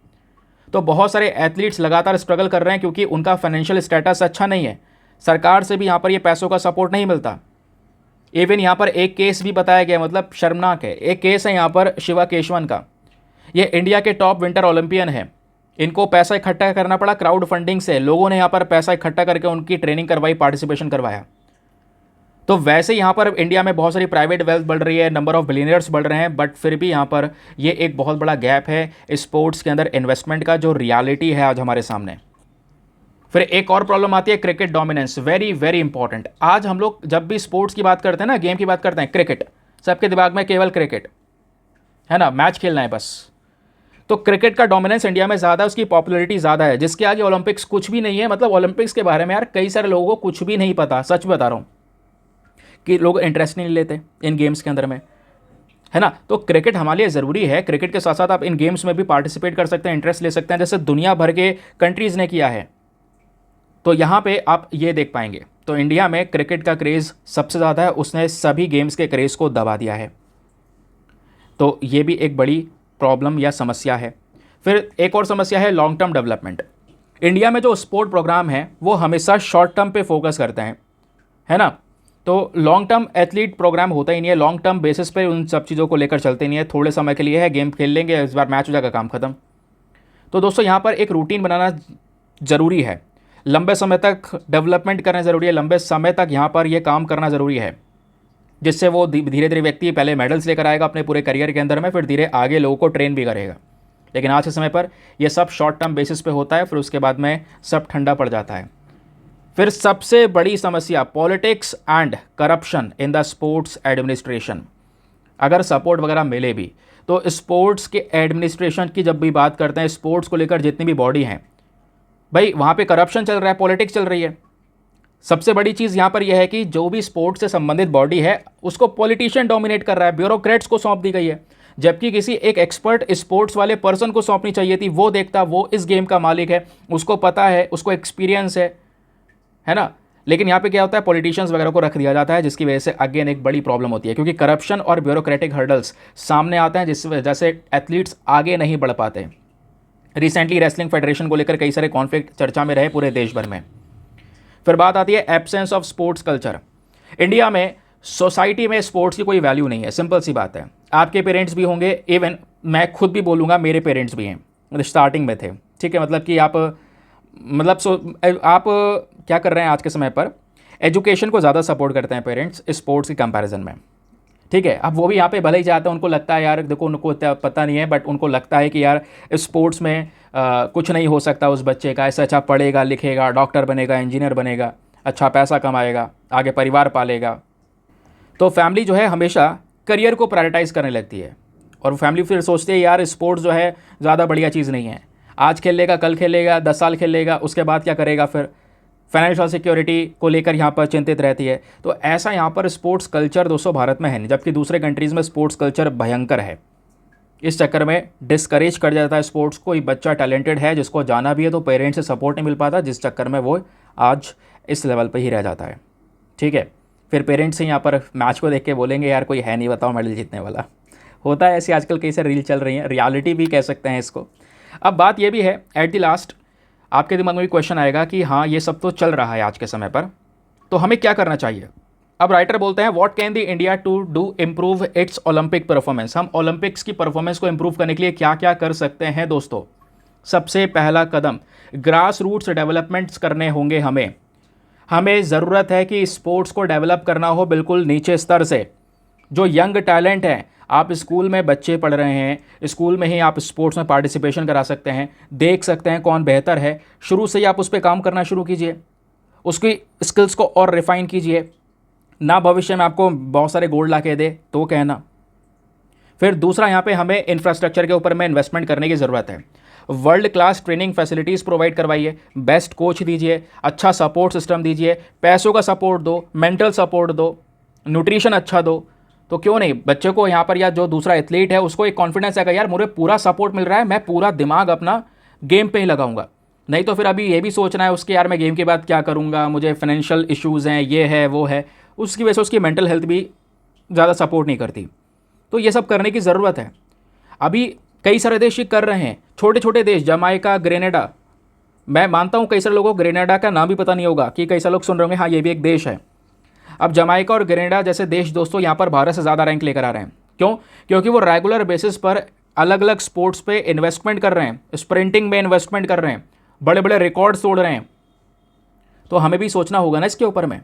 तो बहुत सारे एथलीट्स लगातार स्ट्रगल कर रहे हैं क्योंकि उनका फाइनेंशियल स्टेटस अच्छा नहीं है। सरकार से भी यहाँ पर ये पैसों का सपोर्ट नहीं मिलता। इवन यहाँ पर एक केस भी बताया गया, मतलब शर्मनाक है। एक केस है यहाँ पर शिवा केशवन का। ये इंडिया के टॉप विंटर ओलंपियन है। इनको पैसा इकट्ठा करना पड़ा क्राउड फंडिंग से। लोगों ने यहाँ पर पैसा इकट्ठा करके उनकी ट्रेनिंग करवाई, पार्टिसिपेशन करवाया। तो वैसे यहाँ पर इंडिया में बहुत सारी प्राइवेट वेल्थ बढ़ रही है, नंबर ऑफ बिलियनर्स बढ़ रहे हैं, बट फिर भी यहाँ पर ये एक बहुत बड़ा गैप है स्पोर्ट्स के अंदर इन्वेस्टमेंट का, जो रियलिटी है आज हमारे सामने। फिर एक और प्रॉब्लम आती है cricket dominance. Very very important. आज हम लोग जब भी स्पोर्ट्स की बात करते हैं ना, गेम की बात करते हैं, क्रिकेट, सबके दिमाग में केवल क्रिकेट है ना, मैच खेलना है बस। तो क्रिकेट का डोमिनेंस इंडिया में ज़्यादा है, उसकी पॉपुलैरिटी ज़्यादा है, जिसके आगे ओलंपिक्स कुछ भी नहीं है। मतलब ओलंपिक्स के बारे में यार कई सारे लोगों को कुछ भी नहीं पता, सच बता रहा हूँ, कि लोग इंटरेस्ट नहीं लेते इन गेम्स के अंदर में, है ना। तो क्रिकेट हमारे लिए ज़रूरी है। क्रिकेट के साथ साथ आप इन गेम्स में भी पार्टिसिपेट कर सकते हैं, इंटरेस्ट ले सकते हैं, जैसे दुनिया भर के कंट्रीज़ ने किया है। तो यहाँ पे आप ये देख पाएंगे। तो इंडिया में क्रिकेट का क्रेज़ सबसे ज़्यादा है, उसने सभी गेम्स के क्रेज़ को दबा दिया है। तो ये भी एक बड़ी प्रॉब्लम या समस्या है। फिर एक और समस्या है लॉन्ग टर्म डेवलपमेंट। इंडिया में जो स्पोर्ट प्रोग्राम है वो हमेशा शॉर्ट टर्म पे फोकस करते हैं, है ना। तो लॉन्ग टर्म एथलीट प्रोग्राम होता ही नहीं है, लॉन्ग टर्म बेसिस पे उन सब चीज़ों को लेकर चलते नहीं है। थोड़े समय के लिए है, गेम खेल लेंगे, इस बार मैच हो जाएगा, काम खत्म। तो दोस्तों यहाँ पर एक रूटीन बनाना ज़रूरी है, लंबे समय तक डेवलपमेंट करना ज़रूरी है, लंबे समय तक यहाँ पर ये काम करना ज़रूरी है, जिससे वो धीरे धीरे व्यक्ति पहले मेडल्स लेकर आएगा अपने पूरे करियर के अंदर में, फिर धीरे आगे लोगों को ट्रेन भी करेगा। लेकिन आज के समय पर यह सब शॉर्ट टर्म बेसिस पे होता है, फिर उसके बाद में सब ठंडा पड़ जाता है। फिर सबसे बड़ी समस्या politics and corruption in the sports administration. अगर सपोर्ट वगैरह मिले भी तो स्पोर्ट्स के एडमिनिस्ट्रेशन की जब भी बात करते हैं, स्पोर्ट्स को लेकर जितनी भी बॉडी हैं भाई, वहाँ पे करप्शन चल रहा है, पॉलिटिक्स चल रही है। सबसे बड़ी चीज़ यहाँ पर यह है कि जो भी स्पोर्ट्स से संबंधित बॉडी है उसको पॉलिटिशियन डोमिनेट कर रहा है, ब्यूरोक्रेट्स को सौंप दी गई है। जबकि किसी एक एक्सपर्ट स्पोर्ट्स वाले पर्सन को सौंपनी चाहिए थी। वो देखता, वो इस गेम का मालिक है, उसको पता है, उसको एक्सपीरियंस है ना। लेकिन यहाँ पे क्या होता है, पॉलिटिशियंस वगैरह को रख दिया जाता है, जिसकी वजह से अगेन एक बड़ी प्रॉब्लम होती है, क्योंकि करप्शन और ब्यूरोक्रेटिक हर्डल्स सामने आते हैं, जिस वजह से एथलीट्स आगे नहीं बढ़ पाते। रिसेंटली रेसलिंग फेडरेशन को लेकर कई सारे कॉन्फ्लिक्ट चर्चा में रहे पूरे देश भर में। फिर बात आती है absence of sports culture. India में सोसाइटी में स्पोर्ट्स की कोई वैल्यू नहीं है, सिंपल सी बात है। आपके पेरेंट्स भी होंगे, इवन मैं खुद भी बोलूँगा मेरे पेरेंट्स भी हैं, मतलब स्टार्टिंग में थे, ठीक है। मतलब कि आप आप क्या कर रहे हैं आज के समय पर, एजुकेशन को ज़्यादा सपोर्ट करते हैं पेरेंट्स स्पोर्ट्स के कंपैरिजन में, ठीक है। अब वो भी यहाँ पे भले ही चाहते हैं, उनको लगता है यार देखो, उनको पता नहीं है, बट उनको लगता है कि यार स्पोर्ट्स में कुछ नहीं हो सकता उस बच्चे का, ऐसा अच्छा पढ़ेगा लिखेगा, डॉक्टर बनेगा, इंजीनियर बनेगा, अच्छा पैसा कमाएगा, आगे परिवार पालेगा। तो फैमिली जो है हमेशा करियर को प्रायोरिटाइज़ करने लगती है, और फैमिली फिर सोचती है यार स्पोर्ट्स जो है ज़्यादा बढ़िया चीज़ नहीं है, आज खेल लेगा, कल खेलेगा, 10 साल खेल लेगा, उसके बाद क्या करेगा, फिर फाइनेंशियल सिक्योरिटी को लेकर यहाँ पर चिंतित रहती है। तो ऐसा यहाँ पर स्पोर्ट्स कल्चर दोस्तों भारत में है नहीं, जबकि दूसरे कंट्रीज़ में स्पोर्ट्स कल्चर भयंकर है। इस चक्कर में डिस्करेज कर जाता है स्पोर्ट्स। कोई बच्चा टैलेंटेड है जिसको जाना भी है, तो पेरेंट्स से सपोर्ट नहीं मिल पाता, जिस चक्कर में वो आज इस लेवल पर ही रह जाता है, ठीक है। फिर पेरेंट्स से यहाँ पर मैच को देख के बोलेंगे यार कोई है नहीं, बताओ मेडल जीतने वाला। होता है ऐसे, आजकल कई सारे रील चल रही हैं, रियलिटी भी कह सकते हैं इसको। अब बात ये भी है, एट द लास्ट आपके दिमाग में भी क्वेश्चन आएगा कि हाँ ये सब तो चल रहा है आज के समय पर, तो हमें क्या करना चाहिए। अब राइटर बोलते हैं what can the India to do improve its Olympic performance. हम ओलंपिक्स की परफॉर्मेंस को इम्प्रूव करने के लिए क्या क्या कर सकते हैं दोस्तों। सबसे पहला कदम, ग्रास रूट्स डेवलपमेंट्स करने होंगे। हमें ज़रूरत है कि स्पोर्ट्स को डेवलप करना हो बिल्कुल नीचे स्तर से। जो यंग टैलेंट है, आप स्कूल में बच्चे पढ़ रहे हैं, स्कूल में ही आप स्पोर्ट्स में पार्टिसिपेशन करा सकते हैं, देख सकते हैं कौन बेहतर है, शुरू से ही आप उस पर काम करना शुरू कीजिए, उसकी स्किल्स को और रिफाइन कीजिए, ना भविष्य में आपको बहुत सारे गोल्ड ला के दे तो कहना। फिर दूसरा, यहाँ पे हमें इंफ्रास्ट्रक्चर के ऊपर में इन्वेस्टमेंट करने की ज़रूरत है। World class training facilities provide करवाइए, बेस्ट कोच दीजिए, अच्छा सपोर्ट सिस्टम दीजिए, पैसों का सपोर्ट दो, मेंटल सपोर्ट दो, न्यूट्रिशन अच्छा दो। तो क्यों नहीं बच्चे को यहाँ पर, या जो दूसरा एथलीट है उसको एक कॉन्फिडेंस आएगा, यार मुझे पूरा सपोर्ट मिल रहा है, मैं पूरा दिमाग अपना गेम पे ही लगाऊंगा। नहीं तो फिर अभी ये भी सोचना है उसके, यार मैं गेम के बाद क्या करूँगा, मुझे फाइनेंशियल इश्यूज़ हैं, ये है वो है, उसकी वजह से उसकी मेंटल हेल्थ भी ज़्यादा सपोर्ट नहीं करती। तो ये सब करने की ज़रूरत है। अभी कई सारे देश ये कर रहे हैं, छोटे छोटे देश, जमाइका, ग्रेनेडा। मैं मानता हूँ कई सारे लोगों को ग्रेनेडा का नाम भी पता नहीं होगा, कि कई सारे लोग सुन रहे होंगे हाँ ये भी एक देश है। अब जमाइका और ग्रेनेडा जैसे देश दोस्तों यहाँ पर भारत से ज़्यादा रैंक लेकर आ रहे हैं। क्यों? क्योंकि वो रेगुलर बेसिस पर अलग अलग स्पोर्ट्स पे इन्वेस्टमेंट कर रहे हैं, स्प्रिंटिंग में इन्वेस्टमेंट कर रहे हैं, बड़े बड़े रिकॉर्ड्स तोड़ रहे हैं। तो हमें भी सोचना होगा ना इसके ऊपर में।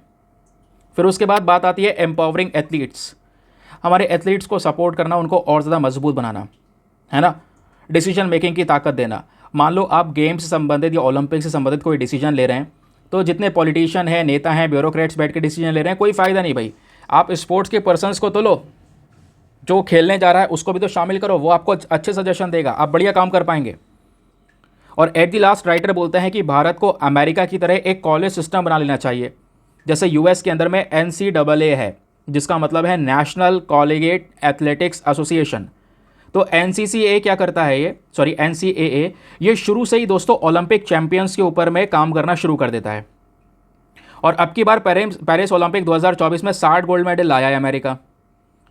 फिर उसके बाद बात आती है एम्पावरिंग एथलीट्स। हमारे एथलीट्स को सपोर्ट करना, उनको और ज़्यादा मजबूत बनाना, है ना। डिसीजन मेकिंग की ताकत देना। मान लो आप गेम से संबंधित या ओलंपिक से संबंधित कोई डिसीजन ले रहे हैं, तो जितने पॉलिटिशियन हैं, नेता हैं, ब्यूरोक्रेट्स बैठ के डिसीजन ले रहे हैं, कोई फ़ायदा नहीं भाई। आप स्पोर्ट्स के पर्सनस को तो लो, जो खेलने जा रहा है उसको भी तो शामिल करो, वो आपको अच्छे सजेशन देगा, आप बढ़िया काम कर पाएंगे। और एट द लास्ट राइटर बोलते हैं कि भारत को अमेरिका की तरह एक कॉलेज सिस्टम बना लेना चाहिए। जैसे यूएस के अंदर में NCAA है, जिसका मतलब है नेशनल कॉलेजिएट एथलेटिक्स एसोसिएशन। तो NCCA क्या करता है, NCAA ये शुरू से ही दोस्तों ओलंपिक चैंपियंस के ऊपर में काम करना शुरू कर देता है। और अब की बार पेरिस ओलंपिक 2024 में 60 गोल्ड मेडल लाया है अमेरिका,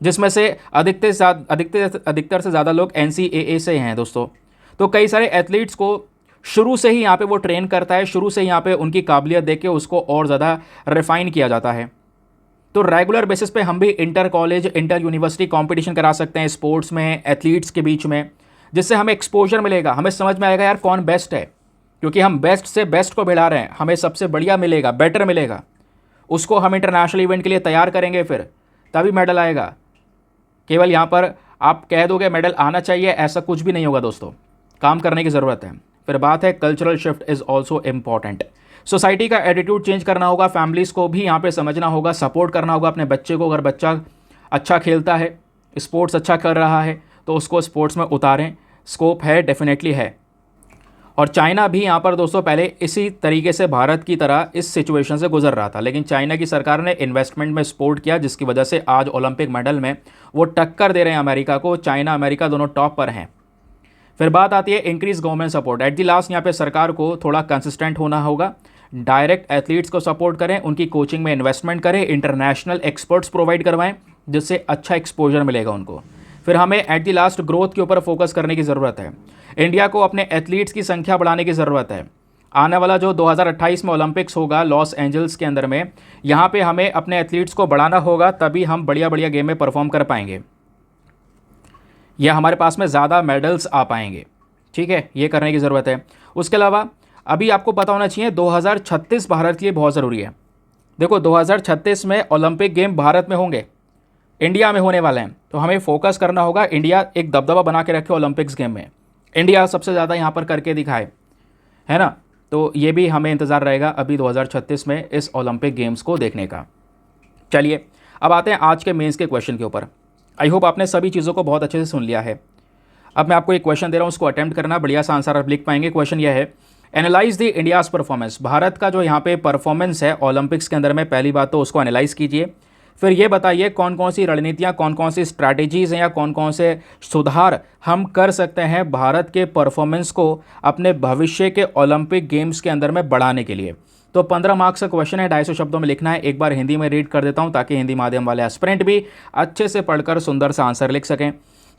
जिसमें से अधिकतर से ज़्यादा लोग NCAA से हैं दोस्तों। तो कई सारे एथलीट्स को शुरू से ही यहाँ पे वो ट्रेन करता है, शुरू से यहाँ पे उनकी काबिलियत देख के उसको और ज़्यादा रिफाइन किया जाता है। तो रेगुलर बेसिस पे हम भी inter college, inter university competition करा सकते हैं स्पोर्ट्स में, एथलीट्स के बीच में, जिससे हमें एक्सपोजर मिलेगा, हमें समझ में आएगा यार कौन बेस्ट है, क्योंकि हम बेस्ट से बेस्ट को भिड़ा रहे हैं, हमें सबसे बढ़िया मिलेगा, बेटर मिलेगा, उसको हम इंटरनेशनल इवेंट के लिए तैयार करेंगे, फिर तभी मेडल आएगा। केवल यहाँ पर आप कह दोगे मेडल आना चाहिए, ऐसा कुछ भी नहीं होगा दोस्तों, काम करने की ज़रूरत है। फिर बात है cultural shift is also important. Society का एटीट्यूड चेंज करना होगा, फैमिलीज़ को भी यहाँ पे समझना होगा, सपोर्ट करना होगा अपने बच्चे को। अगर बच्चा अच्छा खेलता है, स्पोर्ट्स अच्छा कर रहा है, तो उसको स्पोर्ट्स में उतारें, स्कोप है, डेफिनेटली है। और चाइना भी यहाँ पर दोस्तों पहले इसी तरीके से भारत की तरह इस सिचुएशन से गुजर रहा था, लेकिन चाइना की सरकार ने इन्वेस्टमेंट में सपोर्ट किया, जिसकी वजह से आज ओलंपिक मेडल में वो टक्कर दे रहे हैं अमेरिका को। चाइना अमेरिका दोनों टॉप पर हैं। फिर बात आती है increase government support. At the last यहाँ पे सरकार को थोड़ा कंसिस्टेंट होना होगा, डायरेक्ट एथलीट्स को सपोर्ट करें, उनकी कोचिंग में इन्वेस्टमेंट करें, इंटरनेशनल एक्सपर्ट्स प्रोवाइड करवाएं, जिससे अच्छा एक्सपोजर मिलेगा उनको। फिर हमें एट दी लास्ट ग्रोथ के ऊपर फोकस करने की ज़रूरत है। इंडिया को अपने एथलीट्स की संख्या बढ़ाने की ज़रूरत है। आने वाला जो 2028 में ओलंपिक्स होगा लॉस एंजल्स के अंदर में, यहाँ पे हमें अपने एथलीट्स को बढ़ाना होगा, तभी हम बढ़िया बढ़िया गेम में परफॉर्म कर पाएंगे, या हमारे पास में ज़्यादा मेडल्स आ पाएंगे। ठीक है, ये करने की ज़रूरत है। उसके अलावा अभी आपको पता होना चाहिए 2036 भारत के लिए बहुत ज़रूरी है। देखो 2036 में ओलंपिक गेम भारत में होंगे, इंडिया में होने वाले हैं, तो हमें फोकस करना होगा इंडिया एक दबदबा बना के रखे ओलंपिक्स गेम में, इंडिया सबसे ज़्यादा यहाँ पर करके दिखाए, है ना। तो ये भी हमें इंतज़ार रहेगा अभी 2036 में इस ओलंपिक गेम्स को देखने का। चलिए अब आते हैं आज के मेंस के क्वेश्चन के ऊपर। आई होप आपने सभी चीज़ों को बहुत अच्छे से सुन लिया है। अब मैं आपको एक क्वेश्चन दे रहा हूँ, उसको अटेम्प्ट करना, बढ़िया सा आंसर आप लिख पाएंगे। क्वेश्चन यह है, analyse the India's performance. Bharat का जो यहाँ पे परफॉर्मेंस है ओलंपिक्स के अंदर में, पहली बात तो उसको एनालाइज कीजिए। फिर ये बताइए कौन कौन सी रणनीतियाँ, कौन कौन सी स्ट्रैटेजीज़ हैं या कौन कौन से सुधार हम कर सकते हैं भारत के परफॉर्मेंस को अपने भविष्य के ओलंपिक गेम्स के अंदर में बढ़ाने के लिए। तो 15 मार्क्स का क्वेश्चन है, 250 शब्दों में लिखना है। एक बार हिंदी में रीड कर देता हूँ ताकि हिंदी माध्यम वाले एस्पिरेंट भी अच्छे से पढ़कर सुंदर सा आंसर लिख सकें।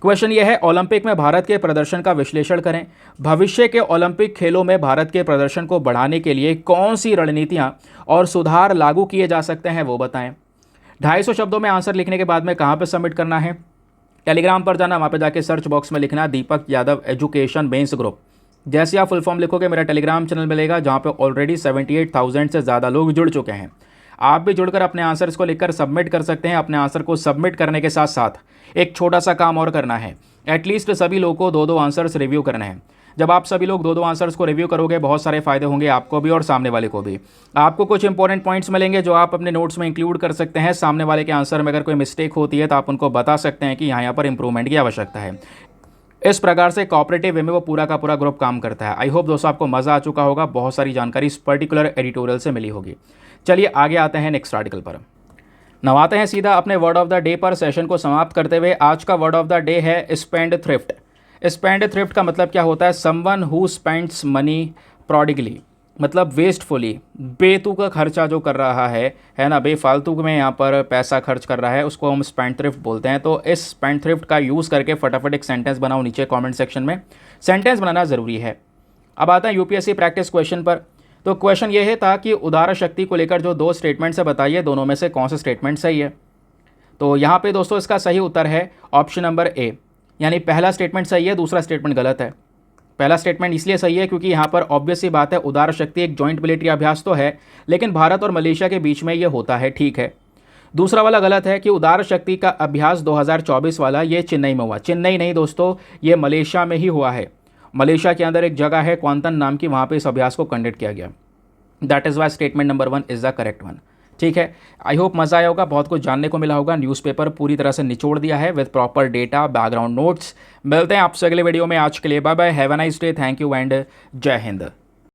क्वेश्चन यह है, ओलंपिक में भारत के प्रदर्शन का विश्लेषण करें। भविष्य के ओलंपिक खेलों में भारत के प्रदर्शन को बढ़ाने के लिए कौन सी रणनीतियां और सुधार लागू किए जा सकते हैं वो बताएं। 250 शब्दों में आंसर लिखने के बाद में कहाँ पे सबमिट करना है? टेलीग्राम पर जाना, वहाँ पे जाके सर्च बॉक्स में लिखना दीपक यादव एजुकेशन मेंस ग्रुप। जैसे आप फुल फॉर्म लिखोगे मेरा टेलीग्राम चैनल मिलेगा, जहाँ पे ऑलरेडी 78,000 से ज़्यादा लोग जुड़ चुके हैं। आप भी जुड़कर अपने आंसर्स को लिखकर सबमिट कर सकते हैं। अपने आंसर को सबमिट करने के साथ साथ एक छोटा सा काम और करना है, एटलीस्ट सभी लोगों को 2-2 आंसर्स रिव्यू करने हैं। जब आप सभी लोग 2-2 आंसर्स को रिव्यू करोगे बहुत सारे फायदे होंगे आपको भी और सामने वाले को भी। आपको कुछ इंपॉर्टेंट पॉइंट्स मिलेंगे जो आप अपने नोट्स में इंक्लूड कर सकते हैं। सामने वाले के आंसर में अगर कोई मिस्टेक होती है तो आप उनको बता सकते हैं कि यहाँ पर इंप्रूवमेंट की आवश्यकता है। इस प्रकार से कोऑपरेटिव वे में वो पूरा का पूरा ग्रुप काम करता है। आई होप दोस्तों आपको मज़ा आ चुका होगा, बहुत सारी जानकारी इस पर्टिकुलर एडिटोरियल से मिली होगी। चलिए आगे आते हैं नेक्स्ट आर्टिकल पर। नवाते हैं सीधा अपने वर्ड ऑफ द डे पर सेशन को समाप्त करते हुए। आज का वर्ड ऑफ द डे है स्पेंड थ्रिफ्ट। स्पेंड थ्रिफ्ट का मतलब क्या होता है? समवन हु स्पेंड्स मनी प्रोडिगली, मतलब वेस्टफुली, बेतुका का खर्चा जो कर रहा है ना, बेफालतू में यहाँ पर पैसा खर्च कर रहा है, उसको हम स्पेंड थ्रिफ्ट बोलते हैं। तो इस स्पेंड थ्रिफ्ट का यूज़ करके फटाफट एक सेंटेंस बनाओ, नीचे कमेंट सेक्शन में सेंटेंस बनाना ज़रूरी है। अब आता है यूपीएससी प्रैक्टिस क्वेश्चन पर। तो क्वेश्चन ये है था कि उदार शक्ति को लेकर जो 2 स्टेटमेंट्स है बताइए, दोनों में से कौन सा स्टेटमेंट सही है। तो यहाँ पे दोस्तों इसका सही उत्तर है ऑप्शन नंबर ए, यानी पहला स्टेटमेंट सही है, दूसरा स्टेटमेंट गलत है। पहला स्टेटमेंट इसलिए सही है क्योंकि यहाँ पर ऑब्वियस सी बात है, उदार शक्ति एक जॉइंट मिलिट्री अभ्यास तो है, लेकिन भारत और मलेशिया के बीच में ये होता है, ठीक है। दूसरा वाला गलत है कि उदार शक्ति का अभ्यास 2024 वाला ये चेन्नई में हुआ। चेन्नई नहीं दोस्तों, ये मलेशिया में ही हुआ है। मलेशिया के अंदर एक जगह है क्वांतन नाम की, वहाँ पे इस अभ्यास को कंडक्ट किया गया। That is why statement number 1 is the correct one. ठीक है, आई होप मज़ा आया होगा, बहुत कुछ जानने को मिला होगा। न्यूज़पेपर पूरी तरह से निचोड़ दिया है with proper data, background notes. मिलते हैं आपसे अगले वीडियो में। आज के लिए bye bye, have a nice day, thank you and जय हिंद।